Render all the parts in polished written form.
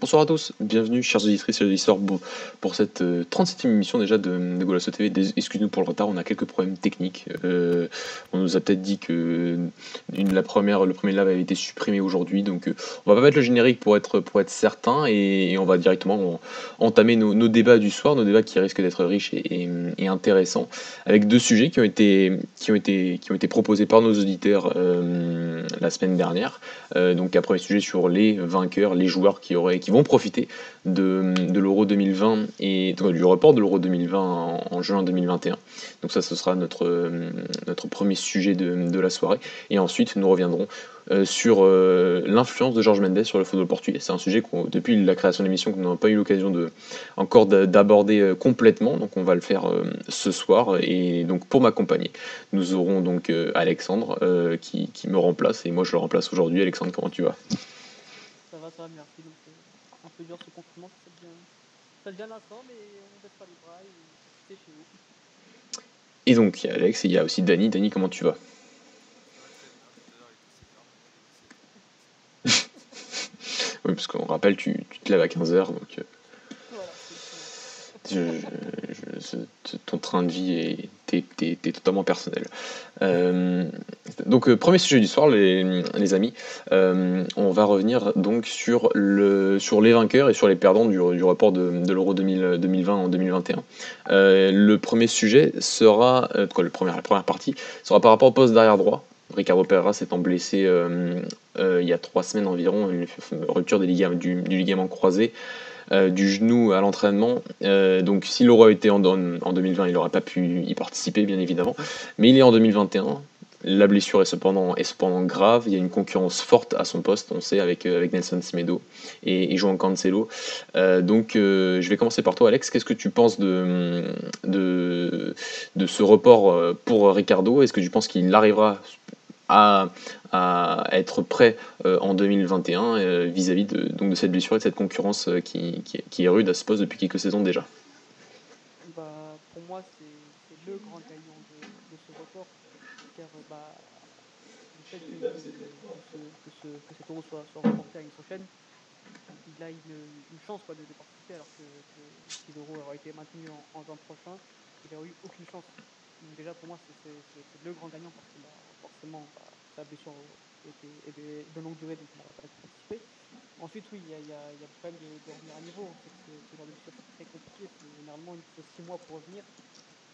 Bonsoir à tous, bienvenue chers auditrices et auditeurs pour cette 37e émission déjà de Golasso TV. Excuse-nous pour le retard, on a quelques problèmes techniques. On nous a peut-être dit que le premier live avait été supprimé aujourd'hui, donc on va pas mettre le générique pour être certain et on va directement entamer nos débats du soir, nos débats qui risquent d'être riches et intéressants, avec deux sujets qui ont été proposés par nos auditeurs la semaine dernière. Donc un premier sujet sur les vainqueurs, les joueurs qui vont profiter de l'Euro 2020 et du report de l'Euro 2020 en juin 2021. Donc ça, ce sera notre premier sujet de la soirée. Et ensuite, nous reviendrons sur l'influence de Jorge Mendes sur le football portugais. C'est un sujet depuis la création de l'émission, qu'on n'a pas eu l'occasion encore d'aborder complètement. Donc on va le faire ce soir. Et donc pour m'accompagner, nous aurons donc Alexandre qui me remplace. Et moi, je le remplace aujourd'hui. Alexandre, comment tu vas? Ça va, merci. Donc, un peu dur ce confinement, ça devient lassant, mais on baisse pas les bras et c'est chez nous. Et donc il y a Alex et il y a aussi Dany. Dany, comment tu vas? Ça va très bien, tout à l'heure il était 7h, maintenant il est 17h. Oui, parce qu'on rappelle, tu te lèves à 15h, donc Voilà, c'est ton train de vie est totalement personnel. Donc premier sujet du soir, les amis, on va revenir donc sur les vainqueurs et sur les perdants du report de l'Euro 2020 en 2021. Le premier sujet sera, la première partie sera par rapport au poste d'arrière droit. Ricardo Pereira s'étant blessé il y a 3 semaines environ, une rupture du ligament croisé du genou à l'entraînement. Donc si l'Euro était en 2020, il n'aurait pas pu y participer, bien évidemment. Mais il est en 2021. La blessure est cependant grave. Il y a une concurrence forte à son poste, on sait, avec Nelson Semedo et João Cancelo. Donc je vais commencer par toi, Alex. Qu'est-ce que tu penses de ce report pour Ricardo? Est-ce que tu penses qu'il arrivera à être prêt en 2021 vis-à-vis de cette blessure et de cette concurrence qui est rude à ce poste depuis quelques saisons déjà? pour moi, c'est le grand gagnant de ce report, car le fait que cet euro soit reporté à une prochaine, il a une chance quoi, de participer, alors que si l'euro aurait été maintenu en juin prochain, il n'aurait eu aucune chance. Donc déjà, pour moi, c'est le grand gagnant parce qu'il a forcément sa blessure est de longue durée, donc il n'aurait pas pu participer. Ensuite, oui, il y a le problème de revenir à niveau. On sait que ce genre de blessure, c'est très compliqué. Généralement, il faut 6 mois pour revenir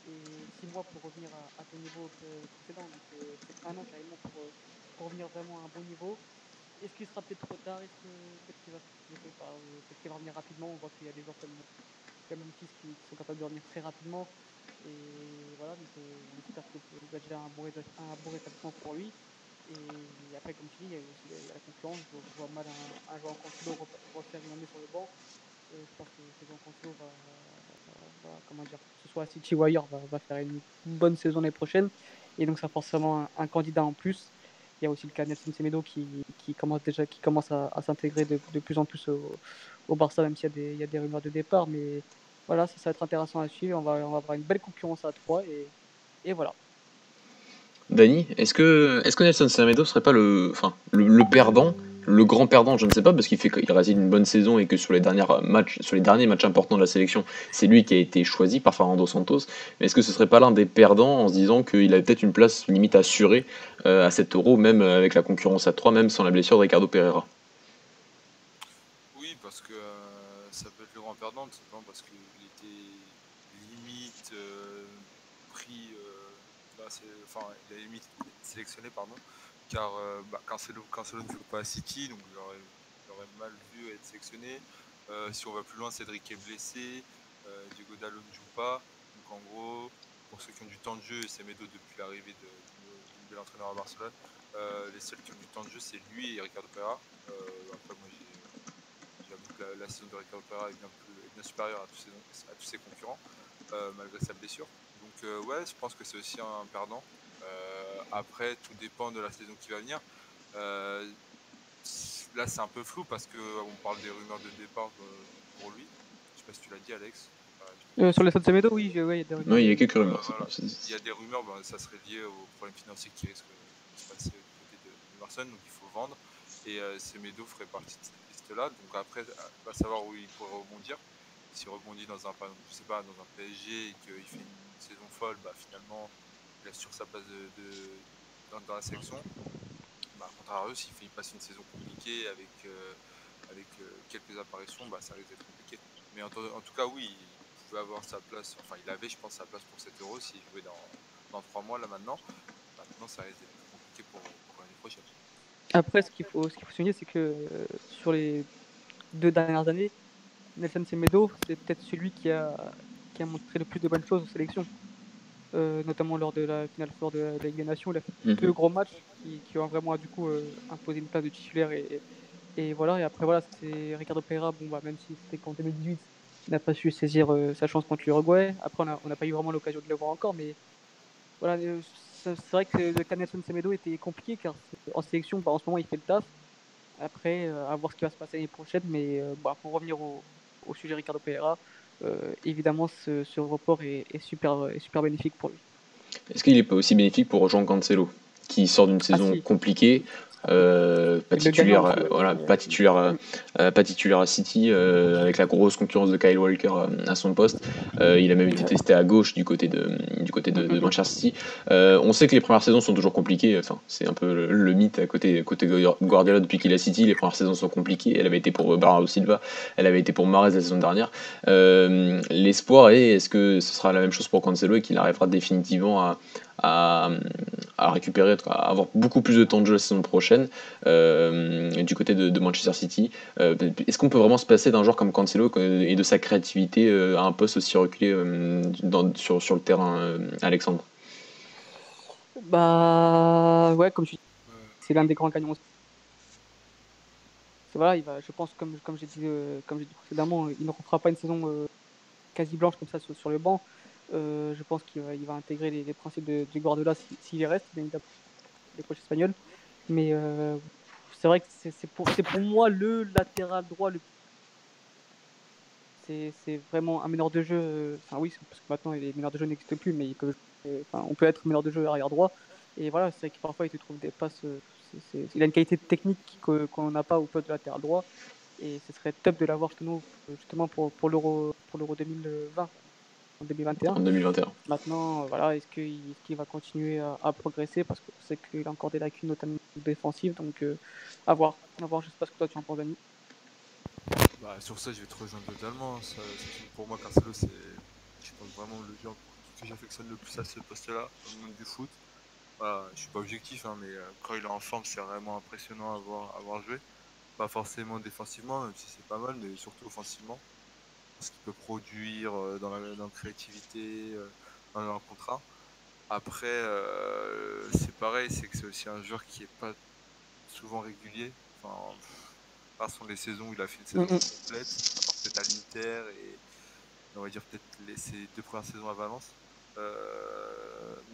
et 6 mois pour revenir à ton niveau précédent. Donc, c'est un an carrément pour revenir vraiment à un bon niveau. Est-ce qu'il sera peut-être trop tard? Peut-être qu'il va, je sais pas, peut-être qu'il va revenir rapidement. On voit qu'il y a des joueurs comme Memphis qui sont capables de revenir très rapidement. Et voilà, donc on espère qu'il va déjà un bon rétablissement pour lui. Et après, comme tu dis, il y a la concurrence. Je vois mal un joueur en Cancelo refaire une année sur le banc. Je pense que João Cancelo comment dire, que ce soit à City ou ailleurs, va faire une bonne saison l'année prochaine. Et donc, ça forcément un candidat en plus. Il y a aussi le cas de Nelson Semedo qui commence à s'intégrer de plus en plus au Barça, même s'il y a des rumeurs de départ. Mais voilà, ça va être intéressant à suivre. On va avoir une belle concurrence à 3 et voilà. Dany, est-ce que Nelson Semedo serait pas le perdant, le grand perdant? Je ne sais pas, parce qu'il réalise une bonne saison et que sur les derniers matchs importants de la sélection, c'est lui qui a été choisi par Fernando Santos. Mais est-ce que ce serait pas l'un des perdants en se disant qu'il avait peut-être une place limite assurée à cet Euro, même avec la concurrence à 3, même sans la blessure de Ricardo Pereira? Oui, parce que ça peut être le grand perdant, tout simplement parce qu'il était limite pris, il a limite été sélectionné, pardon, car Cancelo ne joue pas à City, donc il aurait mal vu être sélectionné. Si on va plus loin, Cédric est blessé, Diego Dalot ne joue pas, donc en gros, pour ceux qui ont du temps de jeu, c'est Semedo depuis l'arrivée du nouvel entraîneur à Barcelone, les seuls qui ont du temps de jeu, c'est lui et Ricardo Pereira. Après, moi, j'avoue que la saison de Ricardo Pereira est bien supérieure à tous ses concurrents, malgré sa blessure. Donc ouais, je pense que c'est aussi un perdant. Après, tout dépend de la saison qui va venir. Là, c'est un peu flou parce qu'on parle des rumeurs de départ pour lui. Je sais pas si tu l'as dit, Alex. Sur les Semedo, oui, il y a des rumeurs. Oui, il y a quelques rumeurs. Voilà. Il y a des rumeurs, ça serait lié aux problèmes financiers qui risquent de se passer du côté de Barcelone, donc il faut vendre. Et Semedo ferait partie de cette liste poste-là. Donc après, il va savoir où il pourrait rebondir. S'il rebondit dans un, je sais pas, dans un PSG et qu'il fait une saison folle, bah, finalement, il assure sa place dans la sélection. Bah, contrario, s'il passe une saison compliquée avec quelques apparitions, bah, ça risque d'être compliqué. Mais en tout cas, oui, il pouvait avoir sa place, enfin, il avait, je pense, sa place pour cet Euro s'il jouait dans 3 mois, là, maintenant. Maintenant, ça risque d'être compliqué pour l'année prochaine. Après, ce qu'il faut souligner, c'est que sur les 2 dernières années, Nelson Semedo, c'est peut-être celui qui a montré le plus de bonnes choses en sélection. Notamment lors de la finale sort de la Ligue des Nations, il a fait 2 gros matchs qui ont vraiment du coup imposé une place de titulaire et voilà. Et après voilà, c'est Ricardo Pereira, bon bah même si c'était qu'en 2018, il n'a pas su saisir sa chance contre l'Uruguay. Après on n'a pas eu vraiment l'occasion de le voir encore, mais voilà, c'est vrai que le cas Nelson Semedo était compliqué car en sélection, bah, en ce moment il fait le taf. Après, à voir ce qui va se passer l'année prochaine, mais bah, pour revenir au sujet Ricardo Pereira, évidemment ce report est super bénéfique pour lui. Est-ce qu'il est pas aussi bénéfique pour Jean Cancelo, qui sort d'une Ah saison si, compliquée, pas et le gagnant titulaire, aussi. voilà, pas titulaire à City, avec la grosse concurrence de Kyle Walker à son poste. Il a même été testé à gauche du côté de Manchester City. On sait que les premières saisons sont toujours compliquées. Enfin, c'est un peu le mythe côté Guardiola depuis qu'il a City. Les premières saisons sont compliquées. Elle avait été pour Bernardo Silva, elle avait été pour Mahrez la saison dernière. L'espoir est-ce que ce sera la même chose pour Cancelo et qu'il arrivera définitivement à récupérer, à avoir beaucoup plus de temps de jeu la saison prochaine du côté de Manchester City. Est-ce qu'on peut vraiment se passer d'un joueur comme Cancelo et de sa créativité à un poste aussi reculé sur le terrain, Alexandre? Bah ouais, comme tu dis, c'est l'un des grands gagnants aussi. Voilà, je pense, comme j'ai dit précédemment, il ne refera pas une saison quasi blanche comme ça sur le banc. Je pense qu'il va intégrer les principes de Guardiola s'il y reste, bien évidemment, les coachs espagnols. Mais c'est vrai que c'est pour moi le latéral droit. C'est vraiment un meneur de jeu. Enfin oui, parce que maintenant les meneurs de jeu n'existent plus, mais on peut être meneur de jeu arrière droit. Et voilà, c'est vrai que parfois il te trouve des passes. Il a une qualité technique qu'on n'a pas au poste de latéral droit. Et ce serait top de l'avoir justement pour l'Euro 2020, en 2021. En 2021. Maintenant, voilà, est-ce qu'il va continuer à progresser parce qu'on sait qu'il a encore des lacunes, notamment défensives. Donc, à voir. Je ne sais pas ce que toi tu en penses, Dani. Bah, sur ça, je vais te rejoindre totalement. Pour moi, Cancelo, c'est, je pense, vraiment le joueur que j'affectionne le plus à ce poste-là, dans le monde du foot. Voilà, je suis pas objectif, hein, mais quand il est en forme, c'est vraiment impressionnant à voir jouer. Pas forcément défensivement, même si c'est pas mal, mais surtout offensivement. Ce qu'il peut produire dans la créativité, dans leur contrat. Après, c'est pareil, c'est que c'est aussi un joueur qui est pas souvent régulier. Enfin, par contre, les saisons où il a fait une saison complète, à part peut-être à l'Inter et on va dire peut-être ses 2 premières saisons à Valence.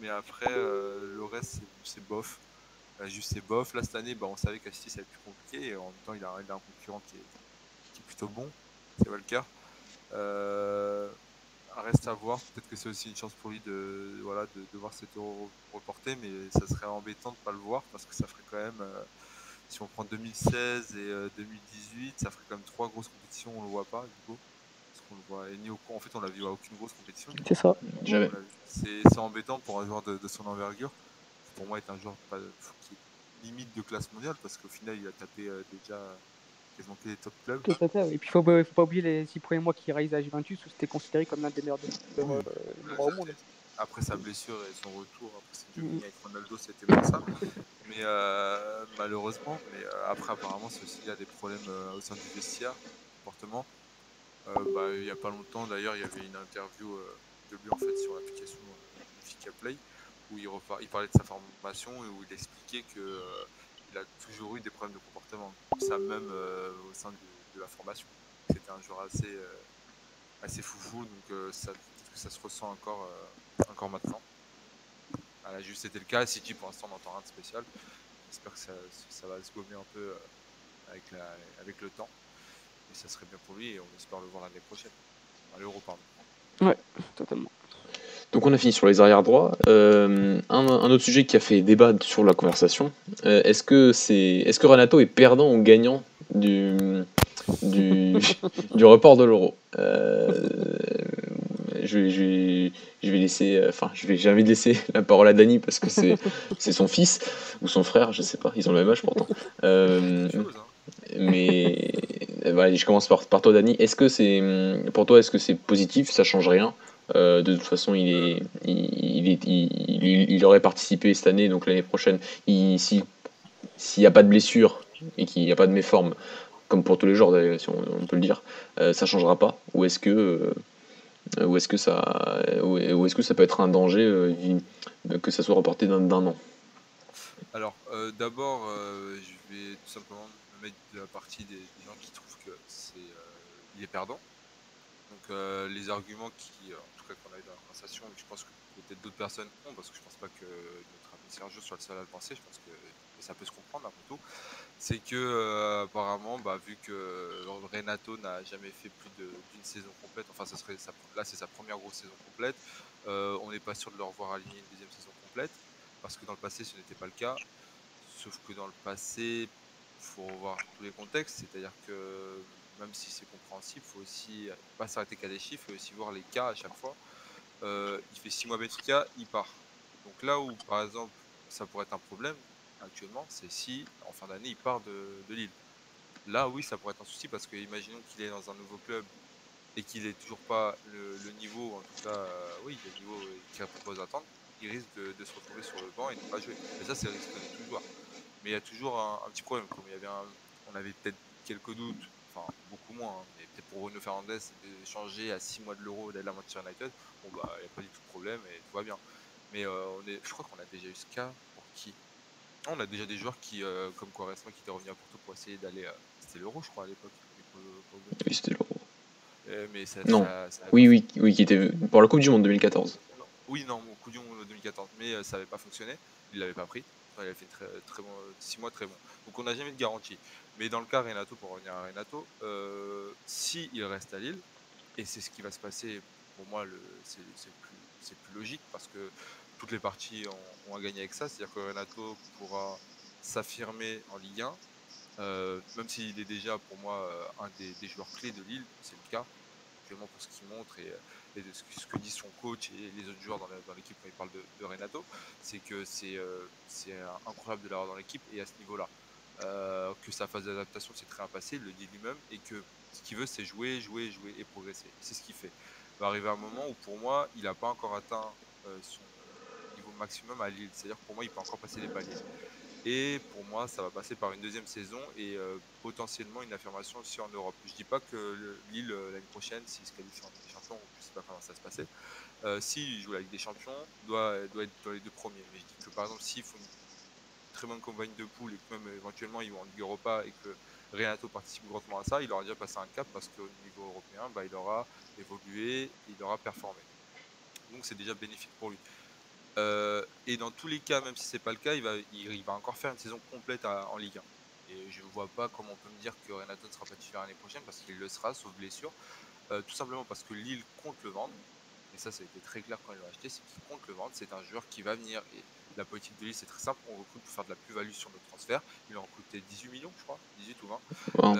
Mais après, le reste, c'est bof. Juste c'est bof. Là, cette année, bah, on savait qu'à City, ça allait être plus compliqué. Et en même temps, il a un concurrent qui est plutôt bon. C'est Walker. Reste à voir. Peut-être que c'est aussi une chance pour lui de voir cet Euro reporté. Mais ça serait embêtant de ne pas le voir parce que ça ferait quand même... si on prend 2016 et 2018, ça ferait quand même 3 grosses compétitions, on le voit pas du coup. Parce qu'on le voit, en fait, on l'a vu à aucune grosse compétition. C'est ça. Jamais. C'est embêtant pour un joueur de son envergure. Pour moi, est un joueur qui est limite de classe mondiale parce qu'au final, il a tapé déjà quasiment que les top clubs. Tout à fait. Et puis, il ne faut pas oublier les 6 premiers mois qu'il réalise à Juventus où c'était considéré comme l'un des meilleurs au monde. Après sa blessure et son retour, après ses 2 lignes avec Ronaldo, c'était pas ça. Mais malheureusement, après apparemment il y a des problèmes au sein du vestiaire, comportement. Il n'y a pas longtemps d'ailleurs, il y avait une interview de lui en fait sur l'application Fika Play où il parlait de sa formation et où il expliquait que il a toujours eu des problèmes de comportement. Ça même au sein de la formation. C'était un joueur assez foufou, donc peut-être que ça se ressent encore maintenant. À la Juve, c'était le cas. City, pour l'instant, on n'entend rien de spécial. J'espère que ça va se gommer un peu avec le temps. Et ça serait bien pour lui et on espère le voir l'année prochaine. À l'Euro, pardon. Ouais, totalement. Donc on a fini sur les arrières droits. Un autre sujet qui a fait débat sur la conversation, est-ce que Renato est perdant ou gagnant du, du report de l'Euro. Je vais laisser, enfin, j'ai envie de laisser la parole à Dany parce que c'est son fils ou son frère, je sais pas, ils ont le même âge pourtant. Même Euh, chose, hein. mais voilà, je commence par toi, Dany. Est-ce que c'est pour toi, est-ce que c'est positif? Ça change rien. De toute façon, il aurait participé cette année, donc l'année prochaine, s'il n'y a pas de blessure et qu'il n'y a pas de méforme, comme pour tous les joueurs d'ailleurs, si on peut le dire, ça changera pas? Ou est-ce que ça peut être un danger que ça soit reporté d'un an? Alors, d'abord, je vais tout simplement me mettre de la partie des gens qui trouvent que il est perdant. Donc, les arguments en tout cas qu'on a eu dans la conversation, et je pense que peut-être d'autres personnes ont, parce que je pense pas que notre ami Sergio soit le seul à le penser, je pense que ça peut se comprendre après tout, c'est que apparemment, bah, vu que Renato n'a jamais fait plus d'une saison complète, enfin là c'est sa première grosse saison complète, on n'est pas sûr de le revoir aligner une deuxième saison complète, parce que dans le passé ce n'était pas le cas. Sauf que dans le passé, faut revoir tous les contextes, c'est-à-dire que même si c'est compréhensible, il faut aussi pas s'arrêter qu'à des chiffres, il faut aussi voir les cas à chaque fois. Il fait 6 mois Benfica, il part. Donc là où, par exemple, ça pourrait être un problème actuellement, c'est si en fin d'année il part de Lille. Là, oui, ça pourrait être un souci parce que imaginons qu'il est dans un nouveau club et qu'il est toujours pas le niveau, en tout cas, oui, le niveau qui répond aux attentes, il risque de se retrouver sur le banc et ne pas jouer. Mais ça, c'est le risque de tout joueur. Mais il y a toujours un petit problème. Comme il y avait on avait peut-être quelques doutes, enfin beaucoup moins, hein, mais peut-être pour Bruno Fernandes d'échanger à 6 mois de l'Euro d'aller à Manchester United, bon bah il n'y a pas du tout de problème et tout va bien. Mais je crois qu'on a déjà eu ce cas pour qui? On a déjà des joueurs comme Quaresma qui était revenu à Porto pour essayer d'aller. C'était l'Euro, je crois, à l'époque, pour venir. Oui, c'était l'Euro. Mais ça, Non. ça n'avait pas Oui, oui, oui, qui était pour la Coupe du Monde 2014. non, oui, non, mon coup du monde 2014, mais ça n'avait pas fonctionné. Il l'avait pas pris. Enfin, il avait fait très, très bon, 6 mois très bon. Donc on n'a jamais de garantie. Mais dans le cas Renato, pour revenir à Renato, si il reste à Lille, et c'est ce qui va se passer, pour moi, c'est plus logique parce que toutes les parties ont à gagner avec ça. C'est-à-dire que Renato pourra s'affirmer en Ligue 1, même s'il est déjà pour moi un des joueurs clés de Lille, c'est le cas actuellement pour ce qu'il montre et de ce que dit son coach et les autres joueurs dans l'équipe quand il parle de Renato, c'est que c'est incroyable de l'avoir dans l'équipe et à ce niveau-là. Que sa phase d'adaptation s'est très bien passée, il le dit lui-même, et que ce qu'il veut, c'est jouer, jouer, jouer et progresser. C'est ce qu'il fait. Il va arriver un moment où, pour moi, il n'a pas encore atteint son niveau maximum à Lille. C'est-à-dire que pour moi, il peut encore passer les paliers. Et pour moi, ça va passer par une deuxième saison et potentiellement une affirmation aussi en Europe. Je dis pas que Lille, l'année prochaine, s'il se qualifie en Ligue des Champions, je sais pas comment ça va se passer, s'il joue la Ligue des Champions, doit être dans les deux premiers. Mais je dis que par exemple, s'il faut une très bonne campagne de poule et que même éventuellement ils vont en Ligue Europa et que Renato participe grandement à ça, il aura déjà passé un cap parce qu'au niveau européen, bah, il aura évolué, il aura performé. Donc c'est déjà bénéfique pour lui. Et dans tous les cas, même si c'est pas le cas, il va encore faire une saison complète en Ligue 1. Et je ne vois pas comment on peut me dire que Renato ne sera pas titulaire l'année prochaine parce qu'il le sera, sauf blessure. Tout simplement parce que Lille compte le vendre. Et ça a été très clair quand ils l'ont acheté, c'est qu'ils comptent le vendre. C'est un joueur qui va venir. Et la politique de Lille, c'est très simple. On recrute pour faire de la plus-value sur notre transfert. Il en coûtait 18 millions, je crois, 18 ou 20. Wow.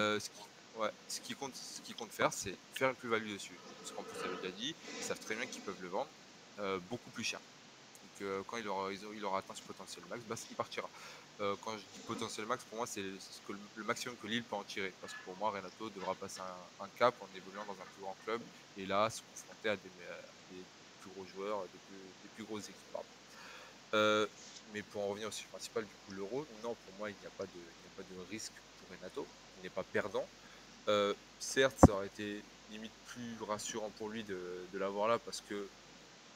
Ouais, ce qui compte faire, c'est faire une plus-value dessus. Parce qu'en plus, ça avait déjà dit, ils savent très bien qu'ils peuvent le vendre beaucoup plus cher. Donc quand il aura atteint ce potentiel max, bah, il partira. Quand je dis potentiel max, pour moi, c'est le maximum que Lille peut en tirer. Parce que pour moi, Renato devra passer un cap en évoluant dans un plus grand club et là, se confronter à des plus gros joueurs, des plus grosses équipes. Pardon. Mais pour en revenir au sujet principal, du coup, l'Euro, non, pour moi, il n'y a pas de risque pour Renato. Il n'est pas perdant. Certes, ça aurait été limite plus rassurant pour lui de l'avoir là parce que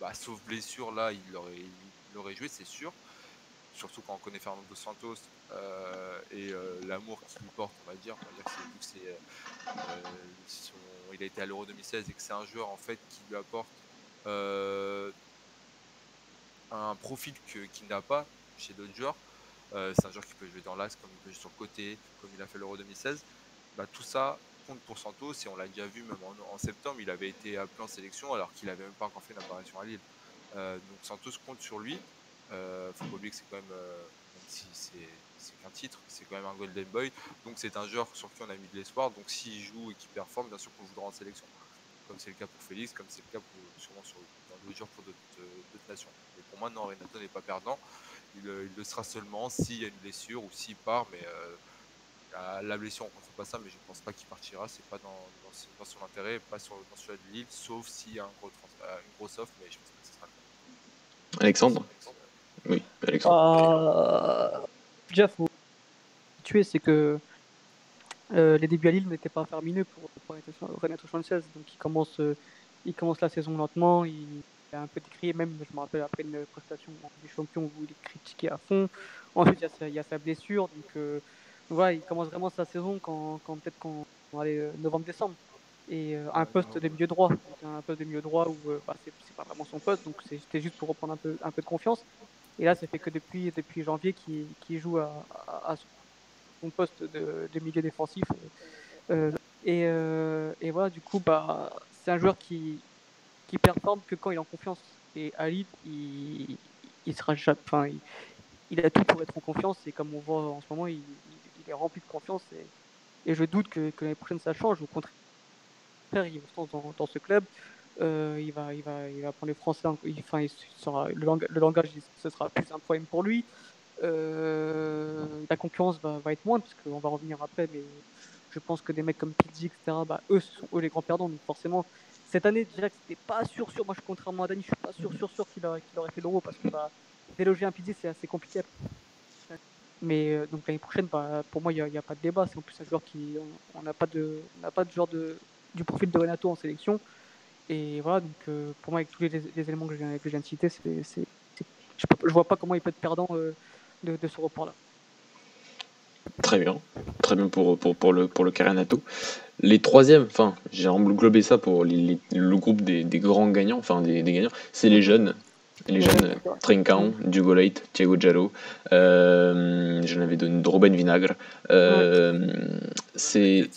bah, sauf blessure, là, il aurait joué, c'est sûr. Surtout quand on connaît Fernando dos Santos et l'amour qu'il lui porte, on va dire. On va dire que vu que il a été à l'Euro 2016 et que c'est un joueur en fait qui lui apporte un profil qu'il n'a pas chez d'autres joueurs. C'est un joueur qui peut jouer dans l'axe, comme il peut jouer sur le côté, comme il a fait l'Euro 2016. Bah, tout ça compte pour Santos et on l'a déjà vu même en septembre, il avait été appelé en sélection alors qu'il n'avait même pas encore fait une apparition à Lille. Donc Santos compte sur lui. Faut pas oublier que c'est quand même si c'est qu'un titre, c'est quand même un Golden Boy. Donc c'est un joueur sur qui on a mis de l'espoir. Donc s'il joue et qu'il performe, bien sûr qu'on le voudra en sélection. Comme c'est le cas pour Félix, comme c'est le cas sûrement dans d'autres joueurs pour d'autres nations. Mais pour moi, non, Renato n'est pas perdant. Il le sera seulement s'il y a une blessure ou s'il part. Mais la blessure, on ne confond pas ça, mais je ne pense pas qu'il partira. C'est pas dans son intérêt, pas dans celui de Lille, sauf s'il y a une grosse offre, mais je pense pas que ce sera le cas. Alexandre? Oui, Alexandre. Déjà, faut tuer, c'est que les débuts à Lille n'étaient pas faramineux pour Renato Sanchez. Donc il commence la saison lentement, il a un peu décrié, même je me rappelle après une prestation des champions où il est critiqué à fond. Ensuite il y a sa blessure, donc voilà, il commence vraiment sa saison quand novembre-décembre. Et un poste de milieu droit, donc un poste de milieu droit où c'est pas vraiment son poste, donc c'était juste pour reprendre un peu de confiance. Et là, ça fait que depuis janvier qu'il joue à son poste de milieu défensif. Et voilà, du coup, c'est un joueur qui performe que quand il est en confiance. Et à Lille, il sera enfin, il a tout pour être en confiance. Et comme on voit en ce moment, il est rempli de confiance. Et je doute que l'année prochaine ça change. Au contraire, il est dans ce club. Il va apprendre les français. Le langage, ce sera plus un problème pour lui. La concurrence va être moindre, parce qu'on va revenir après, mais je pense que des mecs comme Pizzi, etc., eux, ce sont eux les grands perdants. Donc forcément, cette année, déjà que c'était pas sûr. Moi, contrairement à Dani, je suis pas sûr qu'il aurait fait l'Euro, parce que déloger un Pizzi, c'est assez compliqué. Mais donc l'année prochaine, pour moi, il n'y a pas de débat. C'est en plus un joueur on n'a pas de genre du profil de Renato en sélection. Et voilà, donc pour moi, avec tous les éléments que je viens de citer, je vois pas comment il peut être perdant de ce report-là. Très bien pour le Renato. Les troisièmes, enfin, j'ai englobé ça pour le groupe des grands gagnants, enfin des gagnants, c'est les jeunes. Les jeunes, Trincão, Diogo Leite, Thiago Jallo, j'en avais donné Robben Vinagre, c'est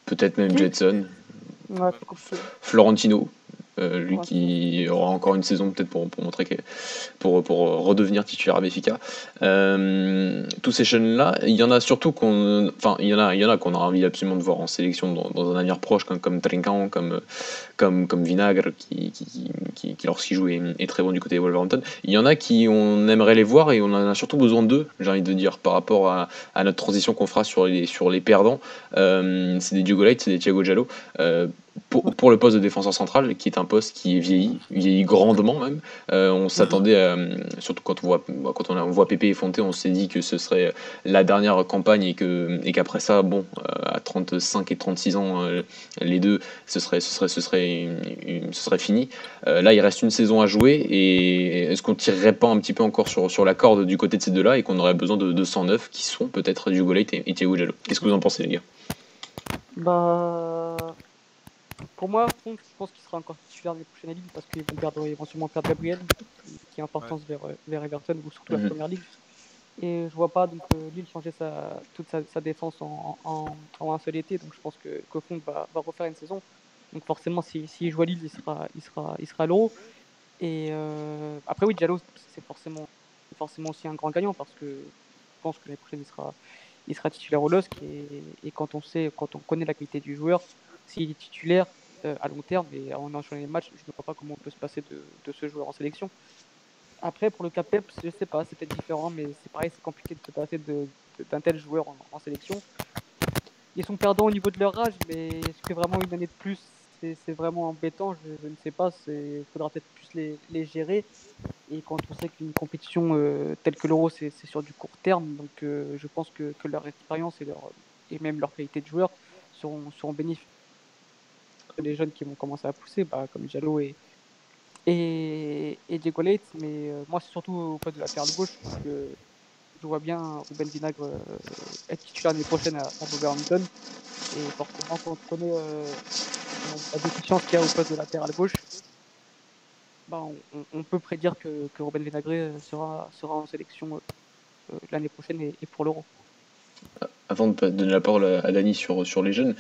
peut-être même Jetson, Florentino, lui qui aura encore une saison peut-être pour montrer pour redevenir titulaire à Benfica. Tous ces jeunes-là, il y en a surtout il y en a qu'on a envie absolument de voir en sélection dans un avenir proche, comme Trincão, comme Vinagre, qui lorsqu'il joue est très bon du côté de Wolverhampton. Il y en a qui on aimerait les voir et on en a surtout besoin d'eux, j'ai envie de dire, par rapport à notre transition qu'on fera sur les perdants. C'est des Diogo Leite, c'est des Thiago Jallo. Pour le poste de défenseur central, qui est un poste qui est vieilli grandement même. On s'attendait, surtout quand on voit Pépé et Fonté, on s'est dit que ce serait la dernière campagne et qu'après ça, bon, à 35 et 36 ans, les deux, ce serait fini. Là, il reste une saison à jouer, et est-ce qu'on tirerait pas un petit peu encore sur la corde du côté de ces deux-là, et qu'on aurait besoin de 109 qui sont peut-être Diogo Leite et Thiago Jallo? Qu'est-ce que vous en pensez, les gars? Pour moi, je pense qu'il sera encore titulaire les prochaines ligues, parce qu'ils vont éventuellement perdre Gabriel, qui est importance vers Everton, ou surtout la première ligue. Et je vois pas donc Lille changer toute sa défense en un seul été. Donc je pense que Koffung va refaire une saison. Donc forcément, s'il joue à Lille, il sera à l'Euro. Et après, oui, Diallo, c'est forcément aussi un grand gagnant, parce que je pense que l'année prochaine, il sera titulaire au LOSC. Et quand on connaît la qualité du joueur, s'il est titulaire à long terme et en enchaînant les matchs, je ne vois pas comment on peut se passer de ce joueur en sélection. Après, pour le CAPEP, je sais pas, c'est peut-être différent, mais c'est pareil, c'est compliqué de se passer d'un tel joueur en sélection. Ils sont perdants au niveau de leur âge, mais est-ce que vraiment une année de plus, c'est vraiment embêtant? Je ne sais pas, il faudra peut-être plus les gérer. Et quand on sait qu'une compétition telle que l'Euro, c'est sur du court terme, donc je pense que leur expérience et même leur qualité de joueur seront bénéfiques. Les jeunes qui vont commencer à pousser, comme Jallo et Diego Leite, mais moi c'est surtout au poste de latéral gauche, parce que je vois bien Robben Vinagre être titulaire l'année prochaine à Wolverhampton, et forcément quand on connaît la déficience qu'il y a au poste de latéral gauche, on peut prédire que Robben Vinagre sera en sélection l'année prochaine et pour l'Euro. Avant de donner la parole à Dani sur les jeunes,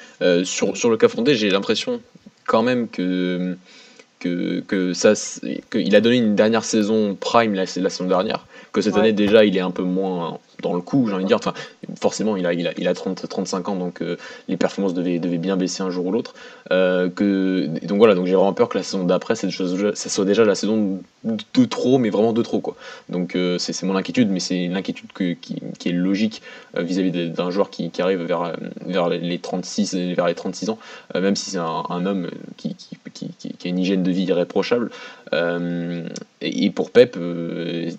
sur le cas Fondé, j'ai l'impression quand même que qu'il a donné une dernière saison prime la saison dernière, que cette année déjà il est un peu moins dans le coup, j'ai envie de dire. Enfin, forcément, il a 35 ans, donc les performances devaient bien baisser un jour ou l'autre. Donc voilà, donc j'ai vraiment peur que la saison d'après, ça soit déjà la saison de trop, mais vraiment de trop, quoi. Donc c'est mon inquiétude, mais c'est une inquiétude qui est logique vis-à-vis d'un joueur qui arrive vers les 36 ans, même si c'est un homme qui a une hygiène de vie irréprochable. Et pour Pep,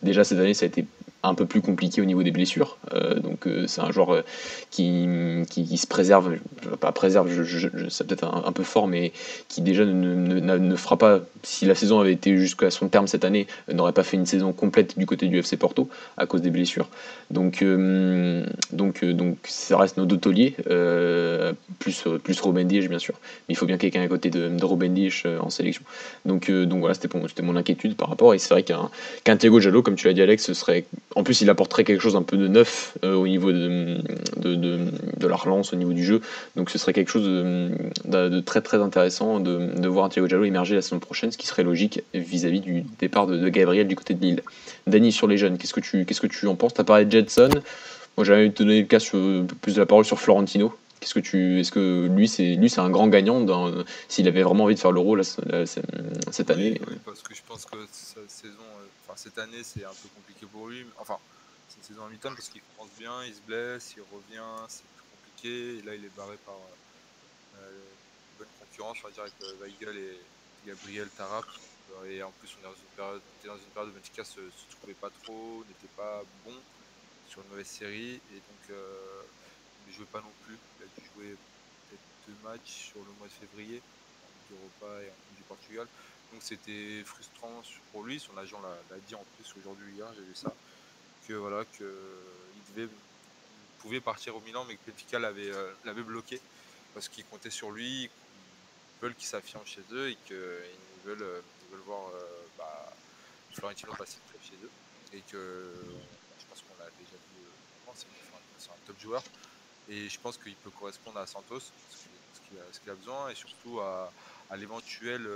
déjà cette année, ça a été un peu plus compliqué au niveau des blessures. Donc c'est un joueur qui se préserve, pas préserve, c'est peut-être un peu fort, mais qui déjà ne fera pas, si la saison avait été jusqu'à son terme cette année, n'aurait pas fait une saison complète du côté du FC Porto à cause des blessures. Donc ça reste nos deux tauliers, plus Ruben Dias bien sûr, mais il faut bien quelqu'un à côté de Ruben Dias en sélection. Donc voilà, c'était mon inquiétude par rapport, et c'est vrai qu'un Thiago Jallo, comme tu l'as dit Alex, ce serait, en plus il apporterait quelque chose un peu de neuf au niveau de la relance, au niveau du jeu, donc ce serait quelque chose de très très intéressant de voir un Thiago Jallo émerger la saison prochaine, ce qui serait logique vis-à-vis du départ de Gabriel du côté de Lille. Dany, sur les jeunes, qu'est-ce que tu en penses? T'as parlé de Jetson, moi j'avais te donner le cas plus de la parole sur Florentino. Est-ce que lui c'est un grand gagnant s'il avait vraiment envie de faire l'Euro cette année? Oui, parce que je pense que cette année c'est un peu compliqué pour lui. Enfin, c'est une saison à mi-temps parce qu'il commence bien, il se blesse, il revient, c'est plus compliqué. Et là, il est barré par une bonne concurrence, on va dire, avec Weigl et Gabriel Tarap. Et en plus, on était dans une période où Benfica se trouvait pas trop, n'était pas bon sur une mauvaise série. Et donc, il ne jouait pas non plus. Il a dû jouer peut-être 2 matchs sur le mois de février, en Ligue Europa et en Coupe du Portugal. Donc c'était frustrant pour lui. Son agent l'a dit en plus aujourd'hui, hier, j'ai vu ça, que voilà, il pouvait partir au Milan, mais que Benfica l'avait bloqué parce qu'ils comptaient sur lui, ils veulent qu'il s'affirme chez eux et qu'ils veulent voir Florentino passer près chez eux. Et que je pense qu'on l'a déjà vu, c'est un top joueur. Et je pense qu'il peut correspondre à Santos, ce qu'il a besoin, et surtout à l'éventuelle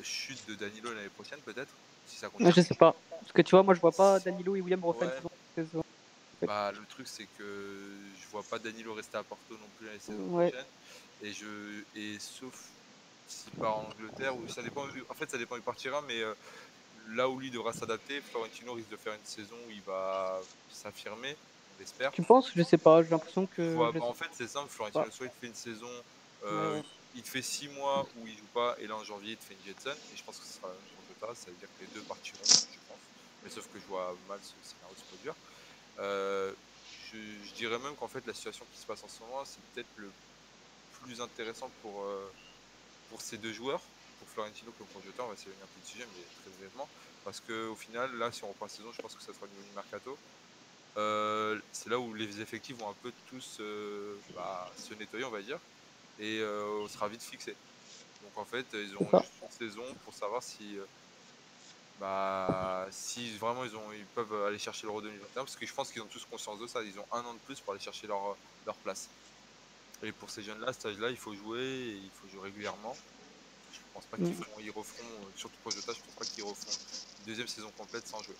chute de Danilo l'année prochaine, peut-être, si ça continue. Je sais pas. Parce que tu vois, moi je vois pas Danilo et William refaire une saison. Bah, le truc, c'est que je vois pas Danilo rester à Porto non plus l'année prochaine. Et sauf s'il part en Angleterre, ou ça dépend. En fait, ça dépend où il partira, mais là où lui devra s'adapter, Florentino risque de faire une saison où il va s'affirmer, on l'espère. Tu penses? Je sais pas, j'ai l'impression que. En fait, c'est simple, Florentino, soit il te fait une saison, il te fait 6 mois où il joue pas, et là en janvier, il te fait une Jetson, et je pense que ce sera la même pour Jota, ça veut dire que les deux partiront, je pense. Mais sauf que je vois mal ce scénario se produire. Je dirais même qu'en fait, la situation qui se passe en ce moment, c'est peut-être le plus intéressant pour ces deux joueurs, pour Florentino comme pour Jota. On va s'éloigner un peu de sujet, mais très brièvement, parce qu'au final, là, si on reprend la saison, je pense que ça sera au niveau du mercato. C'est là où les effectifs vont un peu tous se nettoyer, on va dire, et on sera vite fixé. Donc en fait, ils auront juste une saison pour savoir si vraiment ils peuvent aller chercher l'Euro 2021, parce que je pense qu'ils ont tous conscience de ça. Ils ont 1 an de plus pour aller chercher leur place. Et pour ces jeunes-là, à cet âge-là, il faut jouer, et il faut jouer régulièrement. Je pense pas qu'ils referont, surtout pour Jota, je pense pas qu'ils referont une deuxième saison complète sans jouer.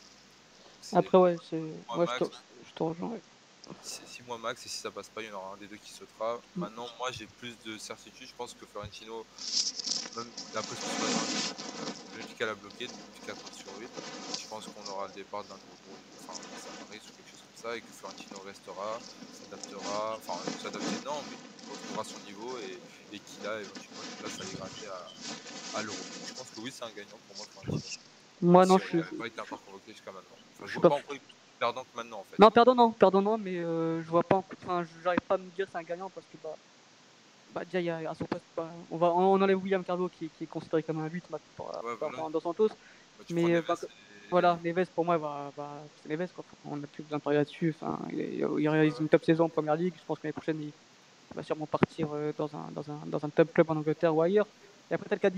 Après, je te rejoins. C'est 6 mois max, et si ça passe pas, il y en aura un des deux qui sautera. Maintenant, moi j'ai plus de certitude. Je pense que Florentino, même d'après ce que je Benfica l'a bloqué, Benfica compte sur lui. Je pense qu'on aura le départ d'un nouveau, Samaris ou quelque chose comme ça, et que Florentino restera, s'adaptera, non, mais il retrouvera son niveau, et qu'il a éventuellement une place à aller gratter à l'Euro. Je pense que oui, c'est un gagnant pour moi, Florentino. Moi, non, il n'a pas été encore convoqué jusqu'à maintenant. Je vois pas en quoi il est perdant que maintenant, en fait. Non, perdant non, mais je vois pas. Enfin, j'arrive pas à me dire c'est un gagnant parce que déjà il y a à son poste. On enlève William Carlo qui est considéré comme un 8 dans Santos. Mais voilà, Neves pour moi c'est Neves, quoi. On n'a plus besoin de parler là-dessus. Enfin, il réalise une top saison en Première Ligue. Je pense que l'année prochaine il va sûrement partir dans un top club en Angleterre ou ailleurs. Et après, t'as le cas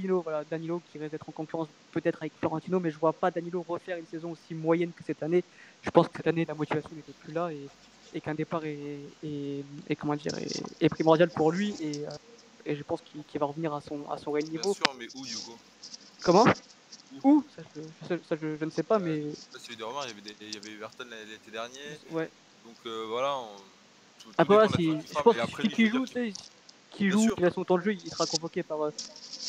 Danilo qui risque d'être en concurrence peut-être avec Florentino, mais je vois pas Danilo refaire une saison aussi moyenne que cette année. Je pense que cette année, la motivation n'était plus là, et qu'un départ est primordial pour lui. et je pense qu'il va revenir à son réel Bien niveau. sûr, mais où Hugo? Comment? Où? Où? Je ne sais pas, mais Là, celui de Romain, il y avait Everton l'été dernier. ouais. Donc voilà, tout Après, dépend voilà, de la saison qu'il je fera. pense Mais qu'il après, suffit lui, je veux qu'il dire joue, qu'il. tu sais, qu'il Bien joue, sûr, qu'il a son temps de jeu, il sera convoqué par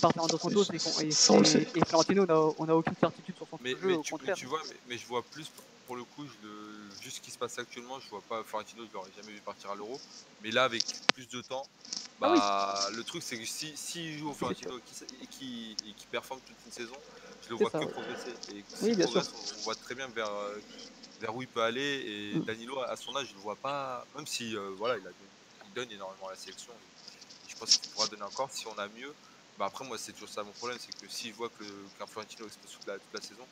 Fernando Santos Ça, on le sait. et Florentino, on n'a aucune certitude sur son temps de jeu, mais au mais contraire. tu vois, mais je vois plus pour le coup, vu ce qui se passe actuellement, je vois pas Florentino, je l'aurais jamais vu partir à l'Euro. Mais là, avec plus de temps, Ah oui, bah le truc c'est que si il joue au c'est sûr, Florentino et qui performe toute une saison, je le c'est vois ça, que oui. progresser. Et Oui, s'il bien sûr. progresse, on voit très bien vers où il peut aller. Et Mm. Danilo, à son âge, je le vois pas, même si voilà, il donne énormément à la sélection. Et je pense qu'il pourra donner encore si on a mieux. Bah après, moi, c'est toujours ça mon problème, c'est que si je vois qu'un Florentino expose toute la saison,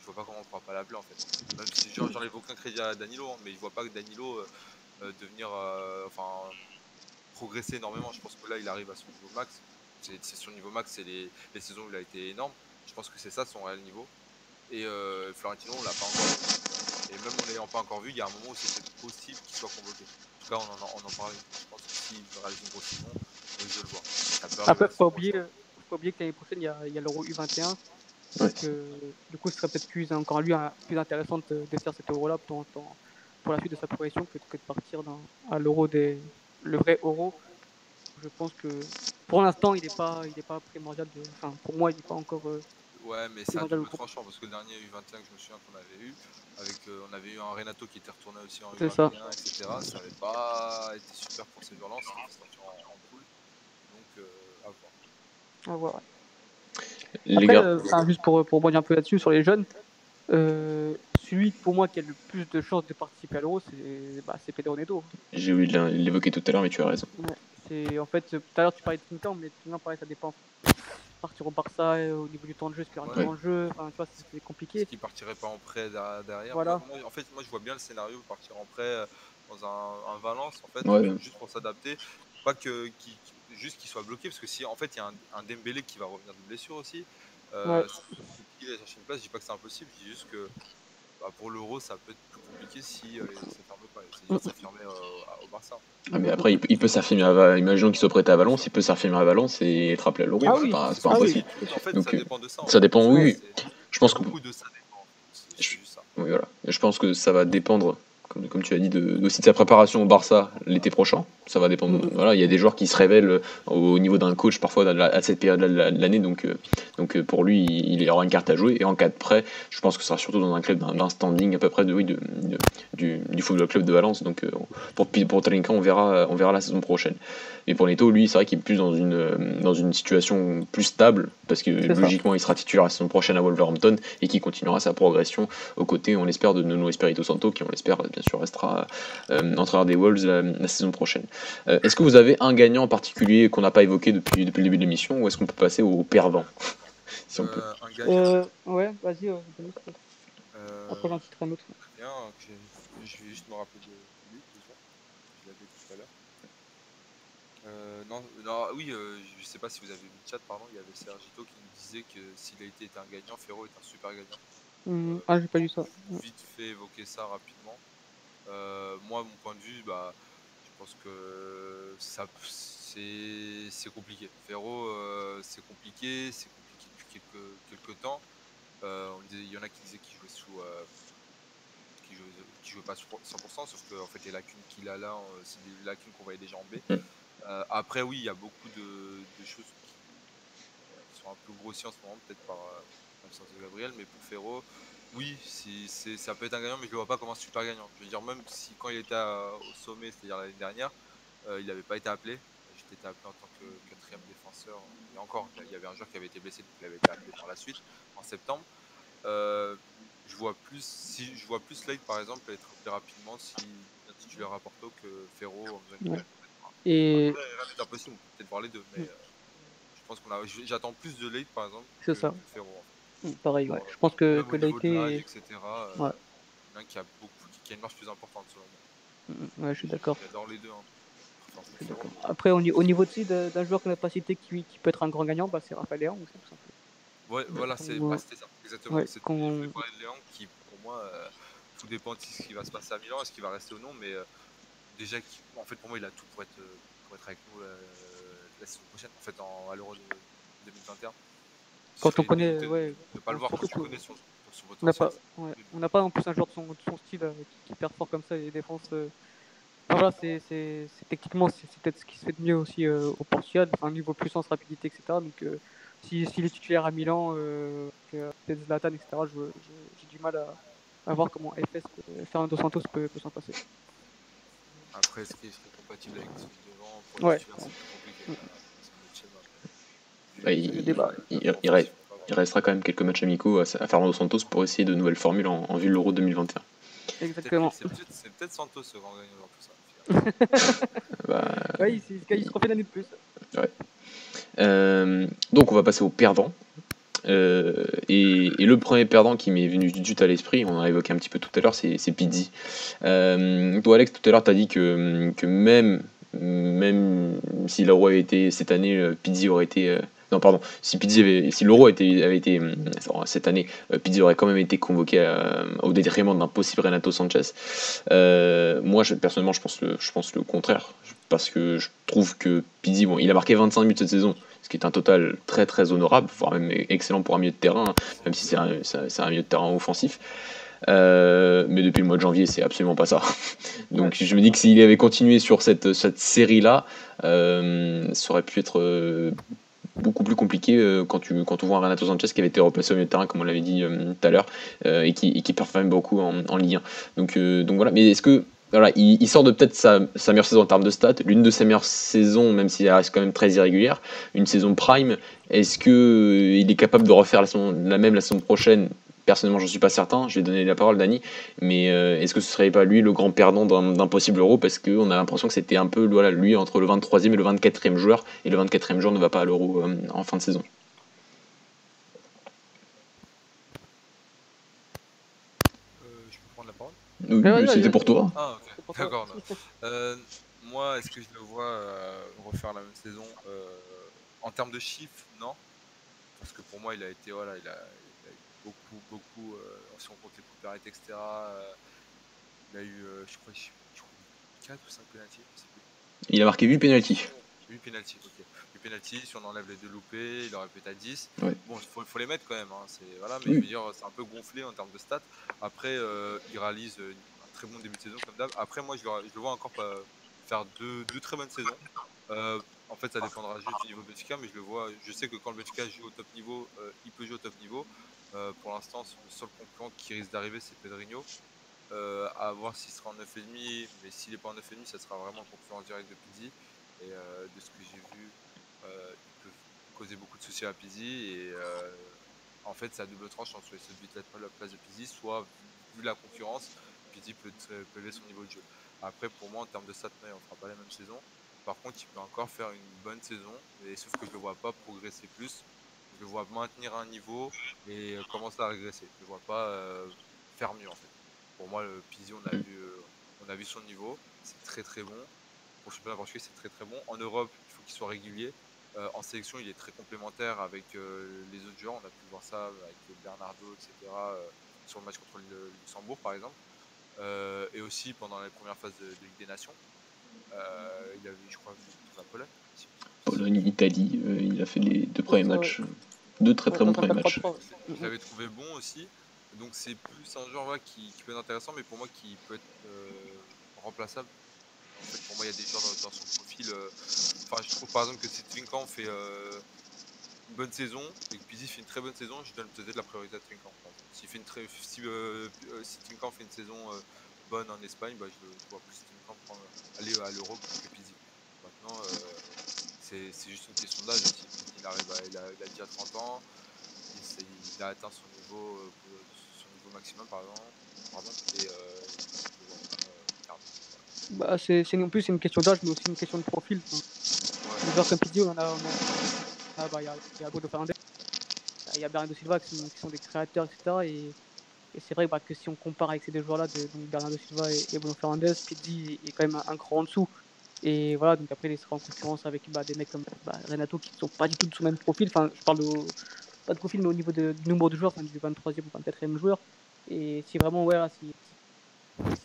je vois pas comment on pourra pas l'appeler en fait. Même si j'enlève aucun crédit à Danilo, hein, mais je vois pas que Danilo devenir, enfin, progresser énormément. Je pense que là, il arrive à son niveau max. C'est son niveau max, c'est les saisons où il a été énorme. Je pense que c'est ça son réel niveau. Et Florentino, on l'a pas encore vu. Et même en l'ayant pas encore vu, il y a un moment où c'était possible qu'il soit convoqué. En tout cas, on en parlait. Je pense que s'il réalise une grosse saison, je le vois. Ça peut arriver Après, la saison prochaine. faut pas oublier que l'année prochaine, il y a l'Euro U21. Ouais. Donc, du coup, ce serait peut-être encore lui plus intéressant de faire cet Euro-là pour la suite de sa progression que de partir à le vrai Euro. Je pense que pour l'instant, il est pas primordial enfin, pour moi, il n'est pas encore Ouais, mais c'est à primordial au double groupe. tranchant parce que le dernier U21 que je me souviens qu'on avait eu, on avait eu un Renato qui était retourné aussi en C'est ça. U21, etc. Ça avait pas été super pour ces joueurs-là, on s'était fait sortir en poule. Donc, à voir. À voir. Les Après, gars, enfin, juste pour rebondir un peu là-dessus, sur les jeunes, celui pour moi qui a le plus de chances de participer à l'Euro, c'est Pedro Neto. j'ai oublié de l'évoquer tout à l'heure, mais tu as raison. Ouais. En fait, tout à l'heure tu parlais de Trinker, mais Trinker, pareil, ça dépend. Partir au Barça, au niveau du temps de jeu, est-ce qu'il y aura du Ouais. temps de jeu, enfin, tu vois, c'est Est-ce compliqué. qu'il partirait pas en prêt derrière? Voilà, En fait, moi, je vois bien le scénario partir en prêt dans un Valence, en fait, Ouais, juste pour s'adapter. Pas juste qu'il soit bloqué, parce que si en fait il y a un Dembélé qui va revenir de blessure aussi, ouais. c'est compliqué d'aller chercher une place. Je dis pas que c'est impossible, je dis juste que bah, pour l'Euro, ça peut être plus compliqué si il s'affirme pas. C'est dur de s'affirmer au Barça. Ah, mais après, il peut s'affirmer imaginons qu'il soit prêt à Valence, il peut s'affirmer à Valence et être appelé à l'Euro. Oui, Ah C'est oui, pas, c'est pas ah oui, impossible. en fait, ça Donc, dépend de ça. En ça fait. dépend, oui, ouais, oui. Je Il y a pense que, beaucoup de ça dépend. C'est je- juste ça. oui, voilà. Je pense que ça va dépendre, comme tu as dit, aussi de sa préparation au Barça l'été prochain. Ça va dépendre. Voilà, il y a des joueurs qui se révèlent au niveau d'un coach parfois à cette période-là de l'année. Donc, pour lui, il y aura une carte à jouer. Et en cas de prêt, je pense que ce sera surtout dans un club d'un standing à peu près du Football Club de Valence. Donc, pour Trinca, on verra la saison prochaine. Et pour Neto, lui, c'est vrai qu'il est plus dans une situation plus stable, parce que c'est ça. logiquement, il sera titulaire la saison prochaine à Wolverhampton et qui continuera sa progression aux côtés, on l'espère, de Nuno Espirito Santo, qui, on l'espère, bien sûr, restera entraîneur des Wolves la saison prochaine. Est-ce que vous avez un gagnant en particulier qu'on n'a pas évoqué depuis le début de l'émission, ou est-ce qu'on peut passer au perdant, si on peut? Un gagnant. Ouais, vas-y, Denis, après Euh, j'en citerai un autre. Rien, je vais juste me rappeler de lui déjà. Je l'avais tout à l'heure. Non, non, oui, je sais pas si vous avez vu le chat, pardon, il y avait Sergito qui nous disait que s'il a été un gagnant, Ferro est un super gagnant. Ah, j'ai pas lu ça. Vite fait évoquer ça rapidement. Moi, mon point de vue, bah, je pense que c'est compliqué. Ferro, c'est compliqué depuis quelques temps. Il y en a qui disaient qu'il jouait qui jouait pas 100%, sauf que en fait les lacunes qu'il a là, c'est des lacunes qu'on voyait déjà en B. Après oui, il y a beaucoup de choses qui sont un peu grossies en ce moment, peut-être par l'absence de Gabriel, mais pour Ferro, oui, ça peut être un gagnant, mais je le vois pas comme un super gagnant. Je veux dire, même si quand il était au sommet, c'est-à-dire l'année dernière, il n'avait pas été appelé. J'étais été appelé en tant que quatrième défenseur. Et encore, il y avait un joueur qui avait été blessé, donc il avait été appelé par la suite, en septembre. Je vois plus Slade par exemple être appelé rapidement si un titulaire à Porto que Ferro en faisant une Ouais. campagne. Et Après, rien n'est impossible, on peut peut-être voir les deux, mais je pense j'attends plus de Late par exemple c'est ça. que Ferro en fait. Pareil, ouais. Je pense Même que au niveau de l'âge, Leite, etc. ouais. Il y en a un qui a une marche plus importante selon moi. Ouais, je suis d'accord. J'adore les deux, hein. Enfin, Je plus suis Ferro, d'accord. mais Après, au niveau d'un joueur qu'on n'a pas cité qui peut être un grand gagnant, bah, c'est Raphaël Léao aussi, tout simplement. ouais, voilà, Qu'on- c'était ça, exactement. ouais, Je voulais qu'on- parler de Léon qui, pour moi, tout dépend de ce qui va se passer à Milan, est-ce qu'il va rester ou non, mais déjà, en fait, pour moi, il a tout pour être avec nous la saison prochaine, en fait, à l'Euro de 2021. Ce Quand on serait connaît, inhumain ouais, de ne pas le voir quand surtout tu qu'on connais son on n'a potentiel. pas, ouais, on n'a pas en plus un joueur de son style qui perd fort comme ça et défense. Enfin, voilà, techniquement, c'est peut-être ce qui se fait de mieux aussi au Portugal, enfin, niveau puissance, rapidité, etc. Donc, s'il est titulaire à Milan, peut-être Zlatan, etc., j'ai du mal à voir comment Fernando Santos peut s'en passer. Après, est-ce qu'il serait compatible avec celui devant pour les Ouais, titulaires, c'est plus compliqué. Mm. C'est un autre schéma. Ouais, c'est le débat. il restera quand même quelques matchs amicaux à Fernando Santos pour essayer de nouvelles formules en vue de l'Euro 2021. Exactement. C'est peut-être Santos ce grand gagnant dans tout ça. Bah, Ouais, il se refait l'année de plus. donc on va passer aux perdants. Et le premier perdant qui m'est venu tout de suite à l'esprit, on en a évoqué un petit peu tout à l'heure, c'est Pizzi. Toi Alex, tout à l'heure tu as dit que même si l'Euro avait été cette année, Pizzi aurait été... non pardon, si l'Euro avait été cette année, Pizzi aurait quand même été convoqué au détriment d'un possible Renato Sanchez. Moi personnellement je pense le contraire, parce que je trouve que Pizzi, bon, il a marqué 25 buts cette saison, ce qui est un total très très honorable, voire même excellent pour un milieu de terrain, hein, même si c'est un milieu de terrain offensif. Mais depuis le mois de janvier, c'est absolument pas ça. Donc je me dis que s'il avait continué sur cette série-là, ça aurait pu être beaucoup plus compliqué quand on voit un Renato Sanchez qui avait été replacé au milieu de terrain, comme on l'avait dit tout à l'heure, et qui performe beaucoup en Ligue 1. Donc voilà, mais est-ce que voilà, il sort de peut-être sa meilleure saison en termes de stats, l'une de ses meilleures saisons, même si elle reste quand même très irrégulière, une saison prime. Est-ce que il est capable de refaire la même la saison prochaine? Personnellement, je ne suis pas certain. Je vais donner la parole, Dani. Mais est-ce que ce serait pas lui le grand perdant d'un possible Euro? Parce qu'on a l'impression que c'était un peu voilà, lui entre le 23e et le 24e joueur. Et le 24e joueur ne va pas à l'Euro en fin de saison. Je peux prendre la parole? Oui, c'était pour toi. Ah, ok. D'accord. Moi, est-ce que je le vois refaire la même saison en termes de chiffres, non. Parce que pour moi, il a été, voilà, il a eu beaucoup, si on compte les coups d'arrêt, etc. Il a eu, je crois 4 ou 5 pénaltys, je sais plus. Il a marqué 8 pénaltys. 8 pénaltys, ok. 8 pénaltys, si on enlève les 2 loupés, il aurait pu être à 10. Ouais. Bon, il faut les mettre quand même, hein, voilà, mais Oui. je veux dire, c'est un peu gonflé en termes de stats. Après, il réalise un très bon début de saison, comme d'hab. Après, moi, je le vois encore faire deux très bonnes saisons. En fait, ça dépendra juste du niveau de Benfica, mais je sais que quand le Benfica joue au top niveau, il peut jouer au top niveau. Pour l'instant, le seul concurrent qui risque d'arriver, c'est Pedrinho. À voir s'il sera en 9,5, mais s'il n'est pas en 9,5, ça sera vraiment le concurrent direct de Pizzi. Et de ce que j'ai vu, il peut causer beaucoup de soucis à Pizzi. Et en fait, c'est à double tranchant. Soit il se vite la place de Pizzi, soit vu la concurrence, Pizzi peut élever son niveau de jeu. Après, pour moi, en termes de stats, on ne fera pas la même saison. Par contre, il peut encore faire une bonne saison, sauf que je ne le vois pas progresser plus. Je le vois maintenir un niveau et commencer à régresser. Je ne le vois pas faire mieux en fait. Pour moi, le Pizzi, on a vu son niveau, c'est très très bon. Pour le championnat portugais, c'est très très bon. En Europe, il faut qu'il soit régulier. En sélection, il est très complémentaire avec les autres joueurs. On a pu voir ça avec Bernardo, etc. Sur le match contre le Luxembourg, par exemple. Et aussi pendant les premières phases de Ligue des Nations. Il avait, je crois, contre la Pologne. Pologne, Italie, il a fait les 2 premiers matchs. 2 très très bons premiers matchs. Je l'avais trouvé bon aussi. Donc c'est plus un genre qui peut être intéressant, mais pour moi qui peut être remplaçable. En fait, pour moi, il y a des joueurs dans son profil. Enfin, je trouve par exemple que si Trinkan fait une bonne saison et que Pizzi fait une très bonne saison, je donne peut-être la priorité à Trinkan. Si Trinkan fait une saison bonne en Espagne, bah, je vois plus Trinkan aller à l'Euro que Pizzi. Maintenant, c'est juste une question d'âge aussi. Il a déjà 30 ans. Il a atteint son niveau maximum, pardon, et Bah, en plus, c'est une question d'âge, mais aussi une question de profil. Des joueurs comme Pizzi, il y a Bruno Fernandes, il y a Bernardo Silva qui sont des créateurs, etc. Et c'est vrai que si on compare avec ces deux joueurs-là, donc Bernardo Silva et Bruno Fernandes, Pizzi est quand même un cran en dessous. Et voilà, donc après, il sera en concurrence avec des mecs comme Renato qui ne sont pas du tout de son même profil. Enfin, je parle pas de profil, mais au niveau du nombre de joueurs, du 23e ou 24e joueur. Et si vraiment, ouais, si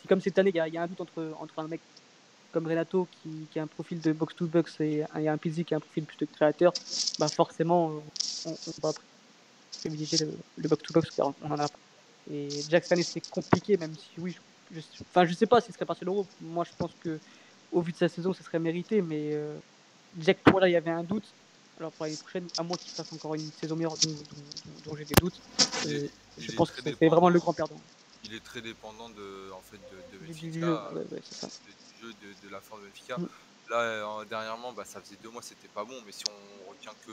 comme cette année, il y a un doute entre un mec comme Renato qui a un profil de box-to-box et un Pizzi qui a un profil plus de créateur, bah forcément, on va privilégier le box-to-box car on en a pas. Et Jack cette année, c'est compliqué, même si oui, je sais pas s'il serait parti à l'Euro. Moi, je pense que au vu de sa saison, ça serait mérité, mais Jack, pour là, il y avait un doute. Alors pour l'année prochaine, à moins qu'il fasse encore une saison meilleure dont j'ai des doutes, je pense que c'est vraiment le grand perdant. Il est très dépendant de Du Benfica, jeu, ouais, c'est ça. du jeu de la fin de Benfica. Mm. Là, dernièrement, ça faisait 2 mois, c'était pas bon, mais si on retient que